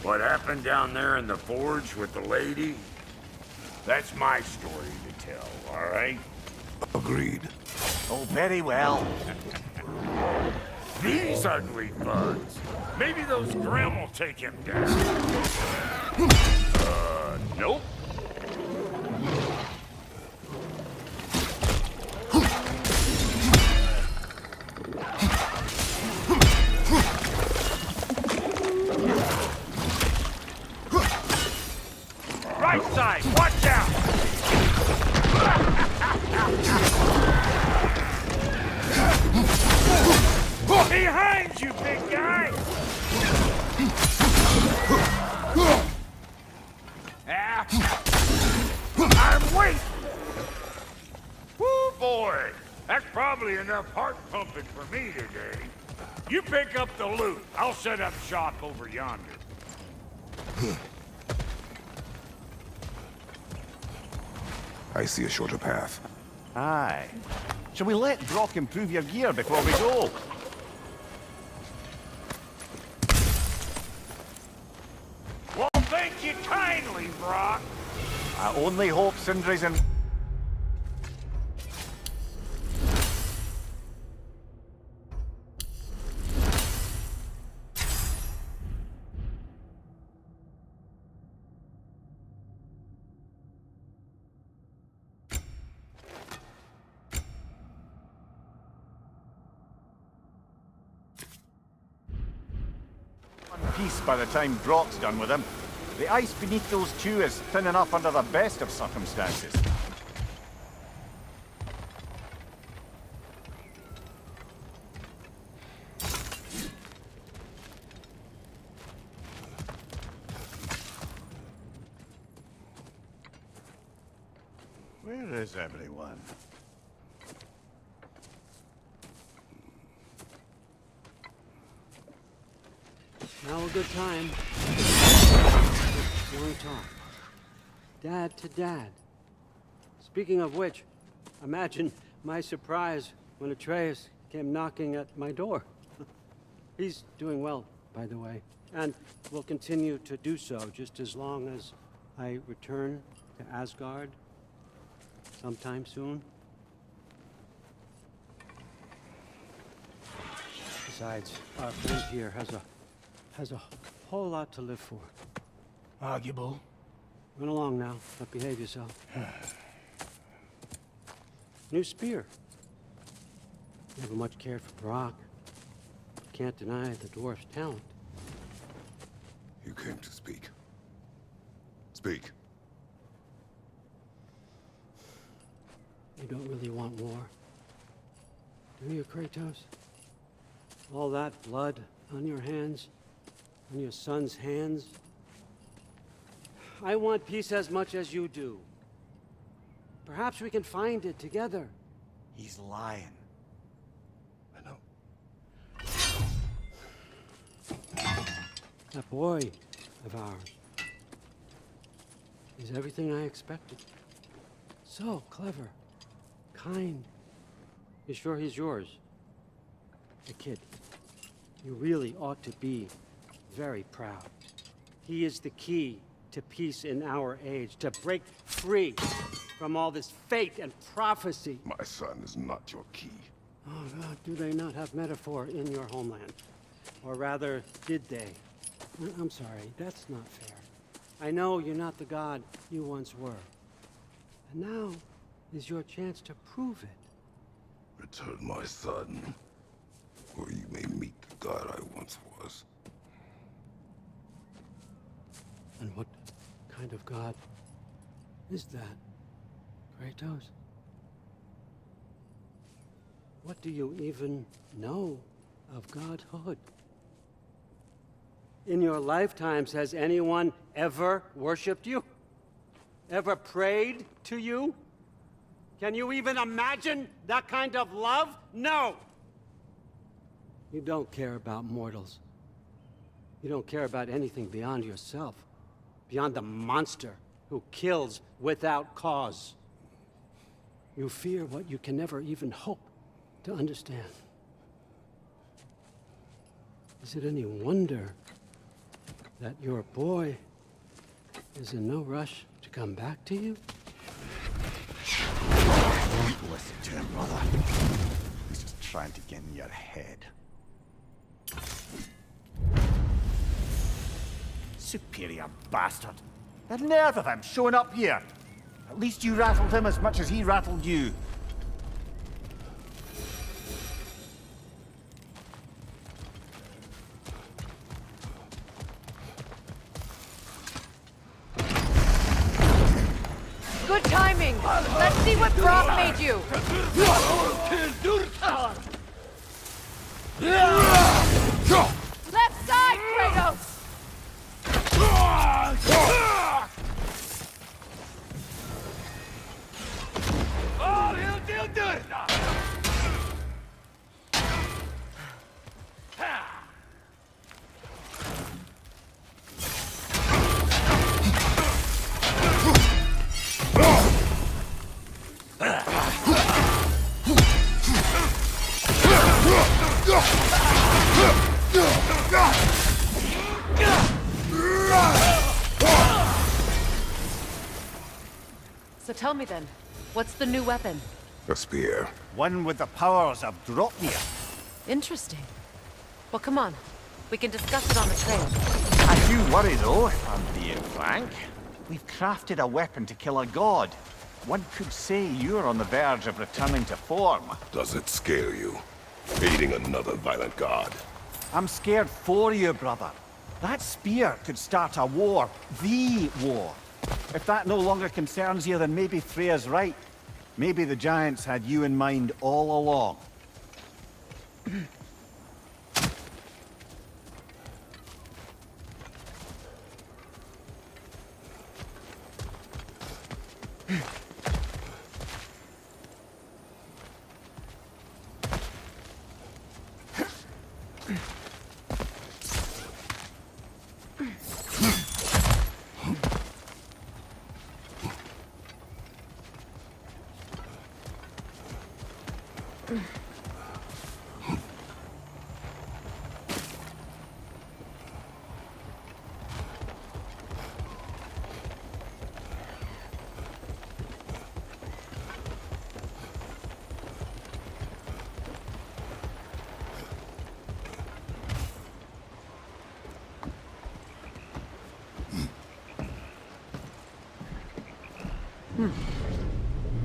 What happened down there in the forge with the lady? That's my story to tell, all right? Agreed. Oh, very well. These ugly bugs. Maybe those Grim will take him down. Nope. Right side, watch out! Behind you, big guy! I'm waiting! Woo, boy! That's probably enough heart pumping for me today. You pick up the loot. I'll set up shop over yonder. I see a shorter path. Aye. Shall we let Brock improve your gear before we go? Well, thank you kindly, Brock. I only hope Sindri's in... one piece by the time Brock's done with him. The ice beneath those two is thin enough under the best of circumstances. Where is everyone? Now a good time. Long talk. Dad to dad. Speaking of which, imagine my surprise when Atreus came knocking at my door. He's doing well, by the way, and will continue to do so just as long as I return to Asgard sometime soon. Besides, our friend here has a whole lot to live for. Arguable. Run along now, but behave yourself. New spear. Never much cared for Brock. Can't deny the dwarf's talent. You came to speak. Speak. You don't really want war, do you, Kratos? All that blood on your hands, on your son's hands. I want peace as much as you do. Perhaps we can find it together. He's lying. I know. That boy of ours is everything I expected. So clever, kind. You sure he's yours? The kid, you really ought to be very proud. He is the key to peace in our age, to break free from all this fate and prophecy. My son is not your key. Oh, God, do they not have metaphor in your homeland? Or rather, did they? I'm sorry, that's not fair. I know you're not the god you once were. And now is your chance to prove it. Return my son, or you may meet the god I once was. And what kind of god is that, Kratos? What do you even know of godhood? In your lifetimes, has anyone ever worshipped you? Ever prayed to you? Can you even imagine that kind of love? No! You don't care about mortals. You don't care about anything beyond yourself. Beyond the monster who kills without cause. You fear what you can never even hope to understand. Is it any wonder that your boy is in no rush to come back to you? Don't listen to him, brother. He's just trying to get in your head. Superior bastard. The nerve of him showing up here. At least you rattled him as much as he rattled you. Good timing! Let's see what Brock made you! Left side, Kratos! So tell me then, what's the new weapon? A spear. One with the powers of Dropnir. Interesting. Well, come on. We can discuss it on the train. I do worry though, if I'm being frank. We've crafted a weapon to kill a god. One could say you're on the verge of returning to form. Does it scare you? Aiding another violent god? I'm scared for you, brother. That spear could start a war. The war. If that no longer concerns you, then maybe Freya's right. Maybe the Giants had you in mind all along.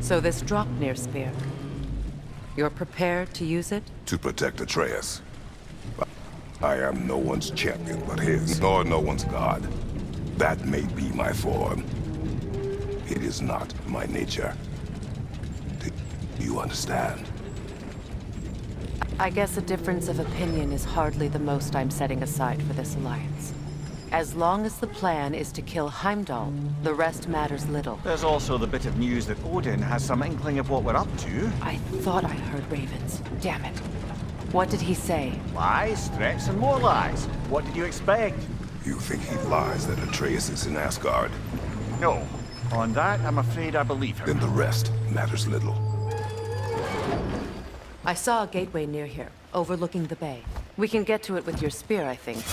So this Dropnir spear, you're prepared to use it? To protect Atreus. I am no one's champion but his, nor no one's god. That may be my form. It is not my nature. Do you understand? I guess a difference of opinion is hardly the most I'm setting aside for this alliance. As long as the plan is to kill Heimdall, the rest matters little. There's also the bit of news that Odin has some inkling of what we're up to. I thought I heard ravens. Damn it. What did he say? Lies, threats, and more lies. What did you expect? You think he lies that Atreus is in No. On that, I'm afraid I believe him. Then the rest matters little. I saw a gateway near here, overlooking the bay. We can get to it with your spear, I think.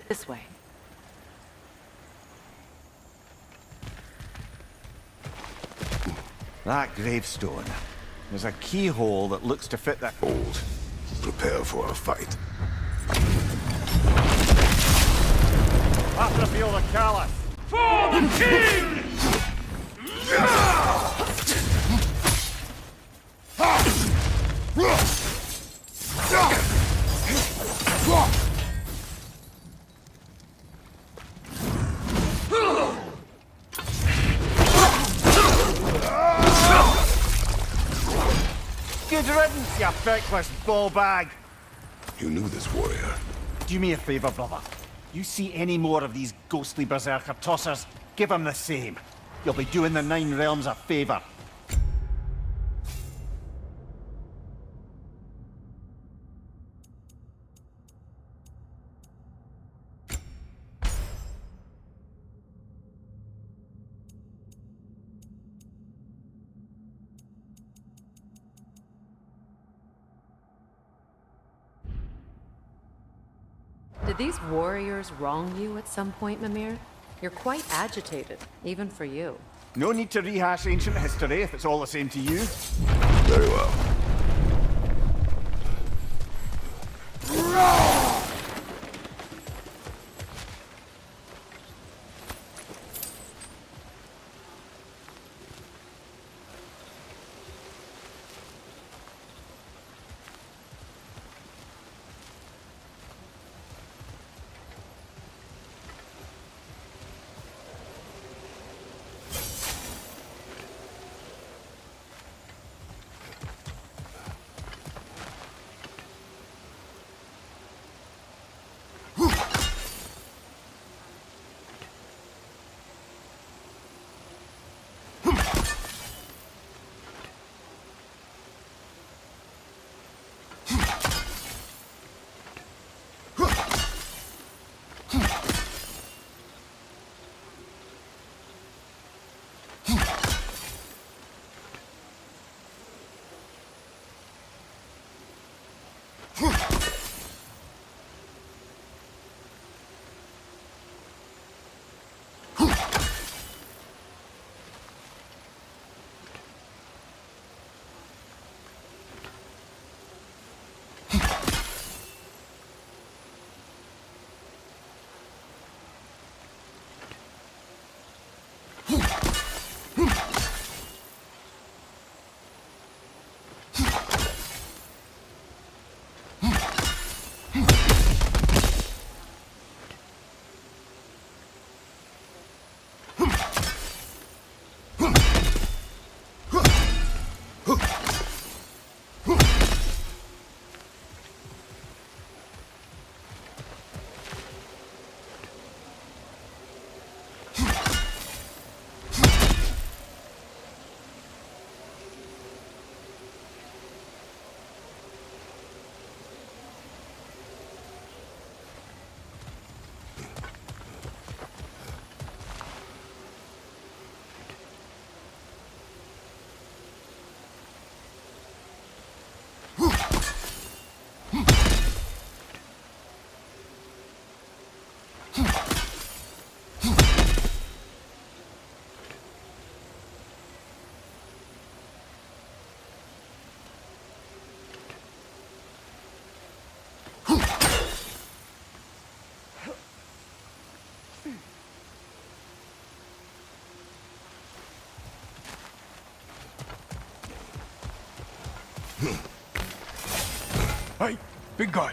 This way. That gravestone. There's a keyhole that looks to fit that... Old. Prepare for a fight. After the field of Caliph! For the king! Good riddance, you feckless ball bag! You knew this warrior. Do me a favor, brother. You see any more of these ghostly berserker tossers, give them the same. You'll be doing the Nine Realms a favor. Did these warriors wrong you at some point, Mimir? You're quite agitated, even for you. No need to rehash ancient history if it's all the same to you. Very well. Hey, big guy.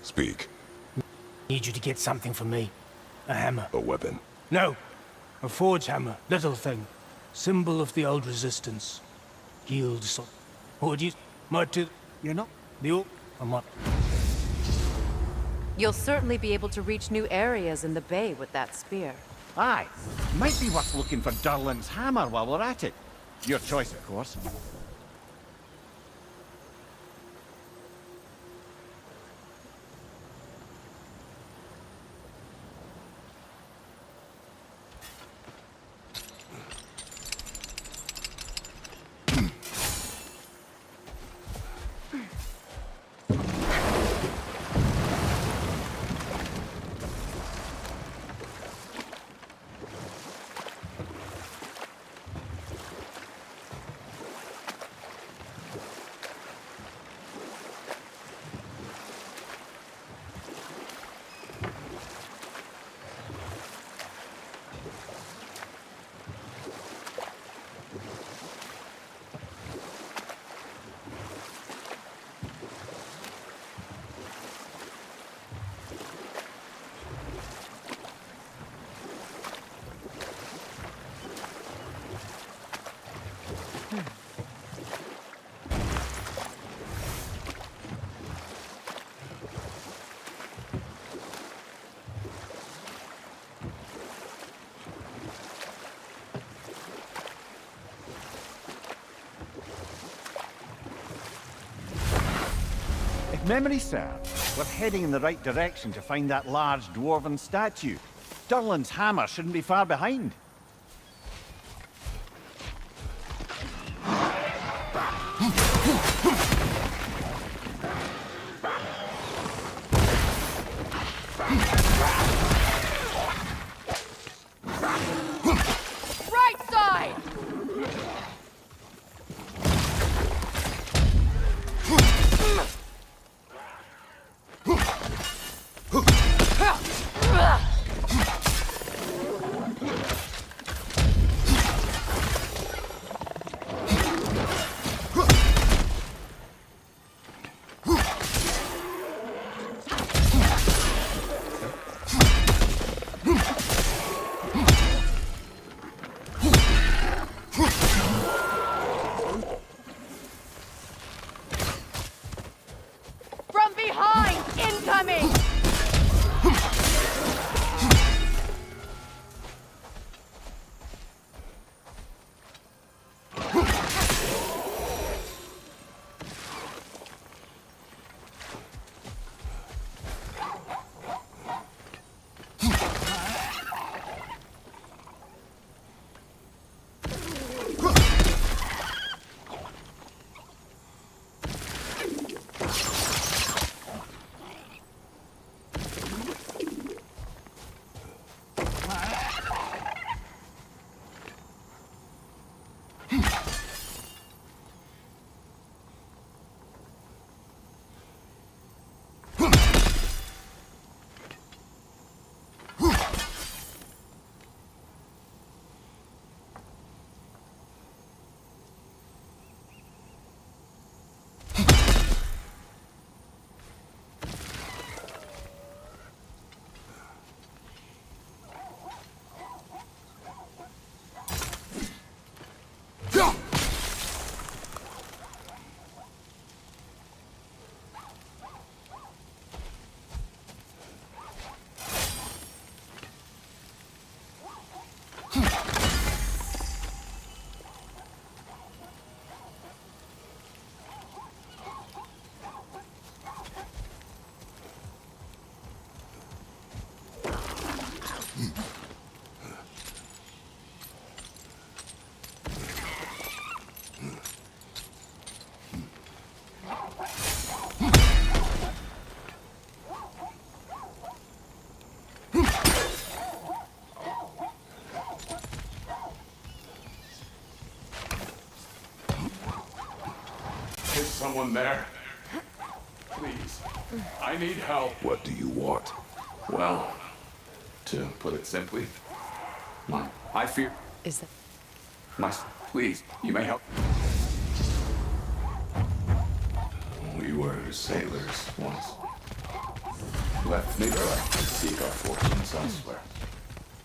Speak. Need you to get something for me. A hammer. A weapon. No, a forge hammer. Little thing. Symbol of the old resistance. Guild so... Or do you... Martu... You're not? The I'm not. You'll certainly be able to reach new areas in the bay with that spear. Aye, might be worth looking for Durlin's hammer while we're at it. Your choice, of course. If memory serves, we're heading in the right direction to find that large dwarven statue. Durlin's hammer shouldn't be far behind. Right side! From behind! Incoming! Is someone there? Please. I need help. What do you want? Well, to put it simply, I fear. Is that... Please, you may help. We were sailors once. Left Midgard to seek our fortunes elsewhere.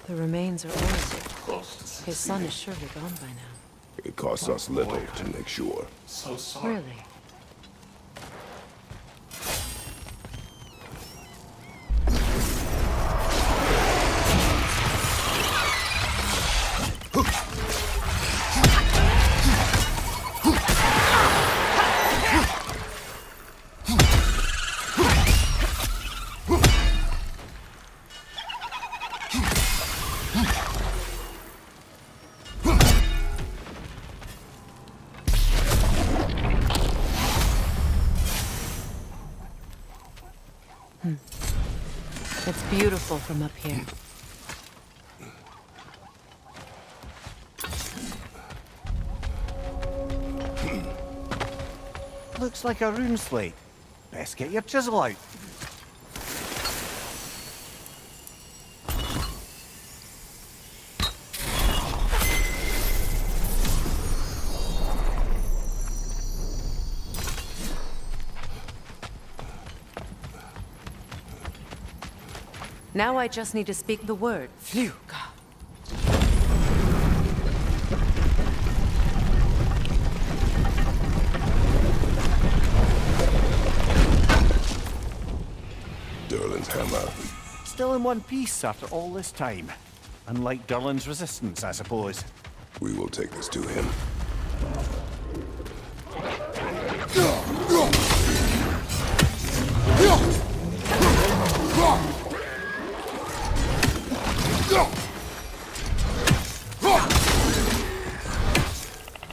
The remains are old. Close to succeeding. His son is surely gone by now. It costs us little to make sure. So sorry. Really? It's beautiful from up here. Looks like a rune slate. Best get your chisel out. Now I just need to speak the word. Phew. Durlin's hammer. Still in one piece after all this time. Unlike Durlin's resistance, I suppose. We will take this to him.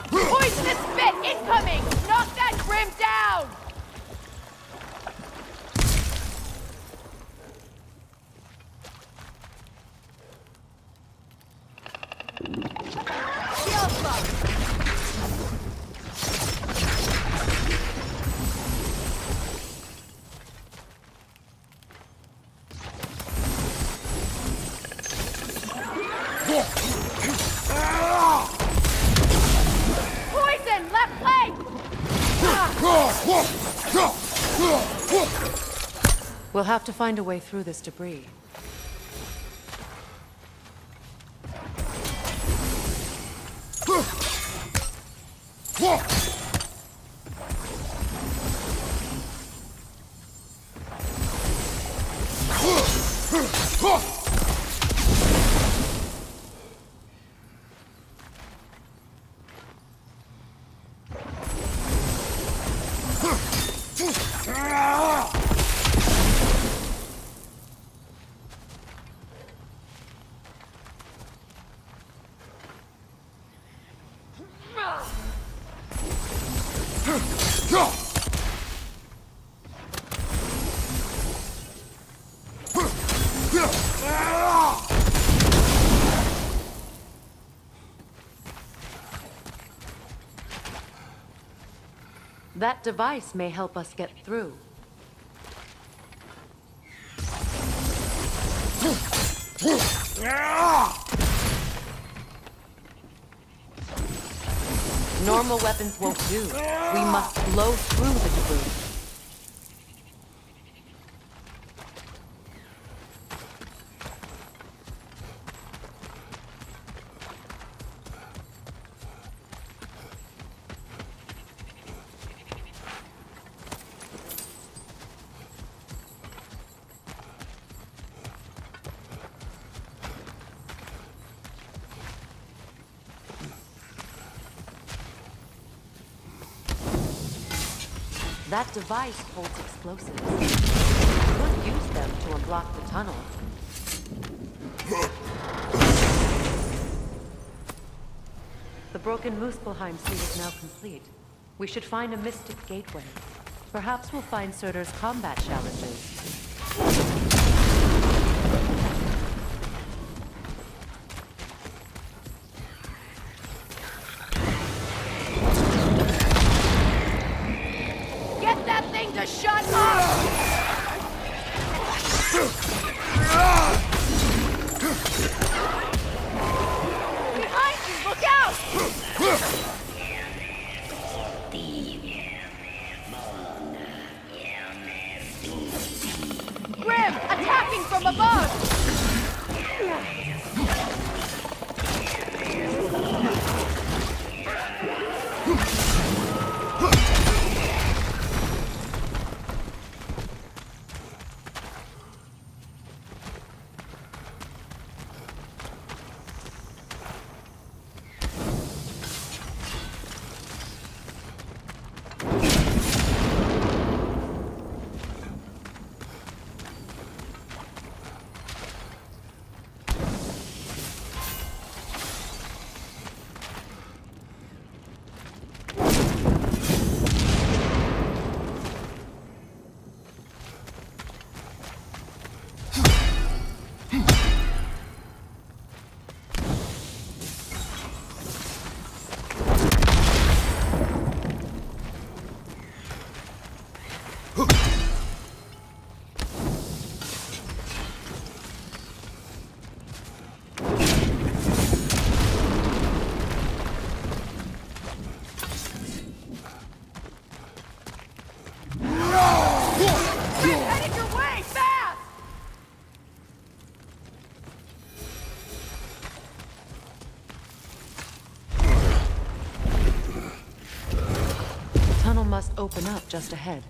Poisonous spit incoming! Knock that Grim down! Poison! Left leg! We'll have to find a way through this debris. That device may help us get through. Normal weapons won't do. We must blow through the debris. That device holds explosives. Could use them to unblock the tunnel. The broken Muspelheim suit is now complete. We should find a mystic gateway. Perhaps we'll find Surtur's combat challenges. Shut up! Behind you! Look out! Grim! Attacking from above! Must open up just ahead.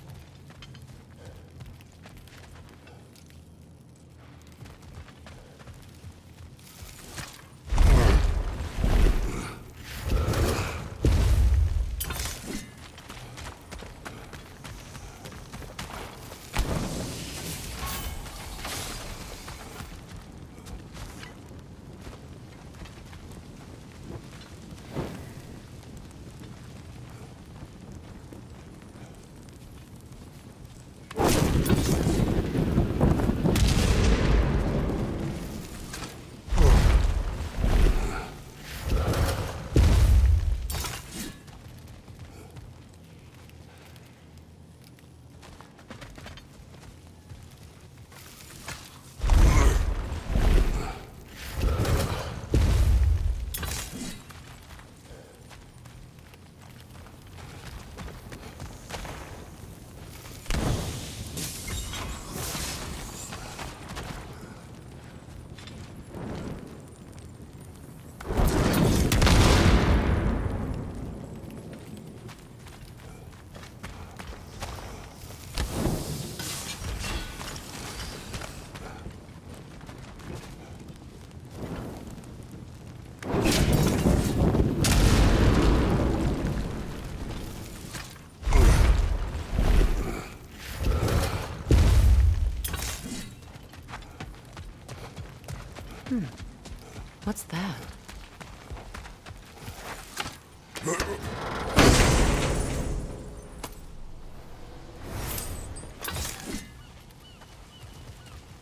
What's that?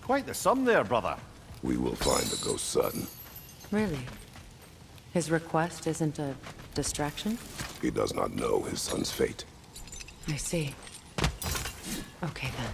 Quite the sum there, brother. We will find the ghost son. Really? His request isn't a distraction? He does not know his son's fate. I see. Okay, then.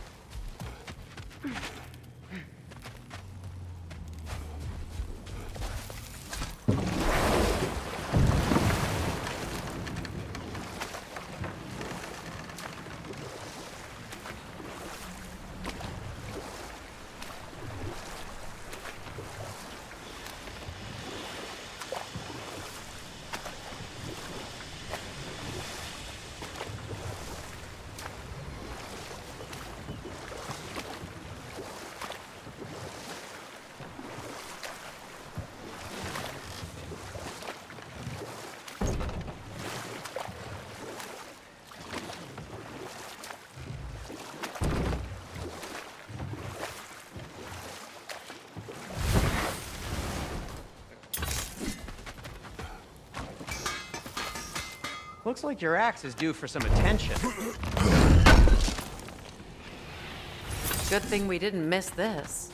Looks like your axe is due for some attention. Good thing we didn't miss this.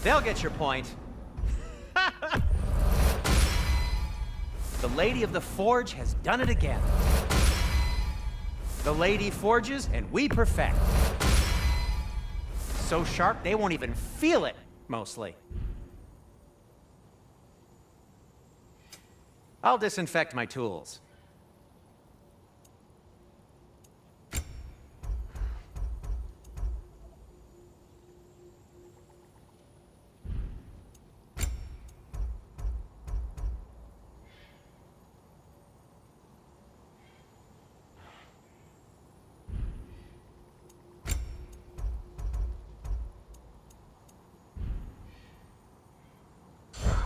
They'll get your point. The Lady of the Forge has done it again. The Lady forges, and we perfect. So sharp, they won't even feel it, mostly. I'll disinfect my tools.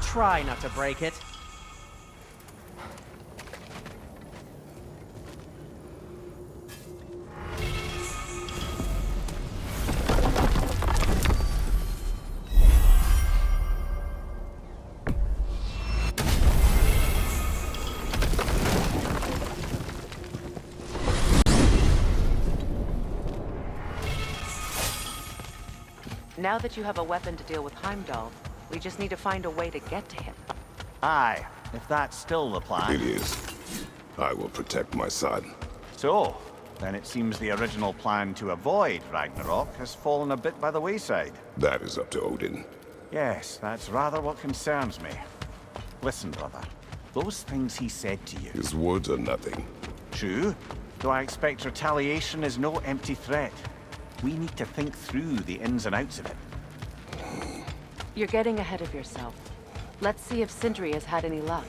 Try not to break it. Now that you have a weapon to deal with Heimdall, we just need to find a way to get to him. Aye, if that's still the plan. It is. I will protect my son. So, then it seems the original plan to avoid Ragnarok has fallen a bit by the wayside. That is up to Odin. Yes, that's rather what concerns me. Listen, brother. Those things he said to you. His words are nothing. True, though I expect retaliation is no empty threat. We need to think through the ins and outs of it. You're getting ahead of yourself. Let's see if Sindri has had any luck.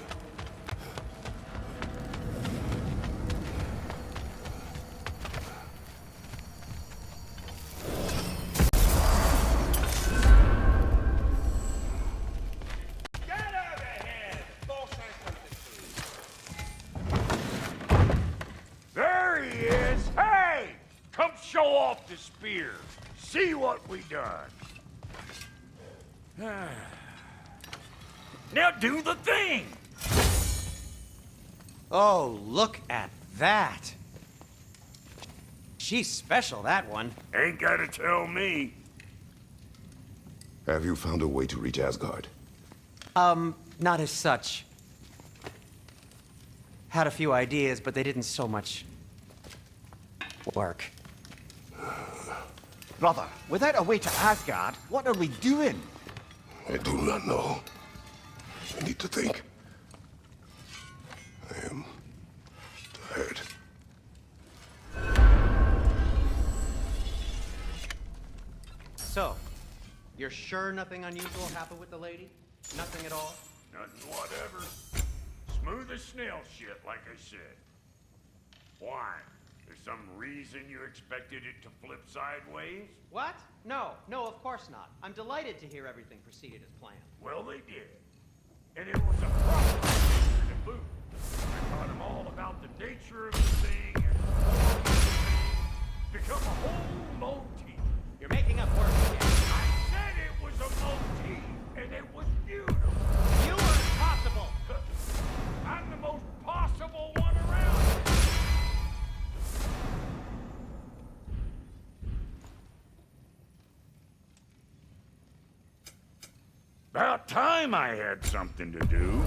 There he is! Hey! Come show off the spear. See what we done. Now do the thing! Oh, look at that. She's special, that one. Ain't gotta tell me. Have you found a way to reach Asgard? Not as such. Had a few ideas, but they didn't so much work. Brother, without a way to Asgard, what are we doing? I do not know. I need to think. I am tired. So, you're sure nothing unusual happened with the lady? Nothing at all? Nothing whatever. Smooth as snail shit, like I said. Why? There's some reason you expected it to flip sideways? What? No, of course not. I'm delighted to hear everything proceeded as planned. Well, they did. And it was a proper to boot. I taught him all about the nature of the thing and become a whole motif. You're making up words again. I said it was a motif, and it was beautiful. You are impossible. I'm the most possible one around. About time I had something to do.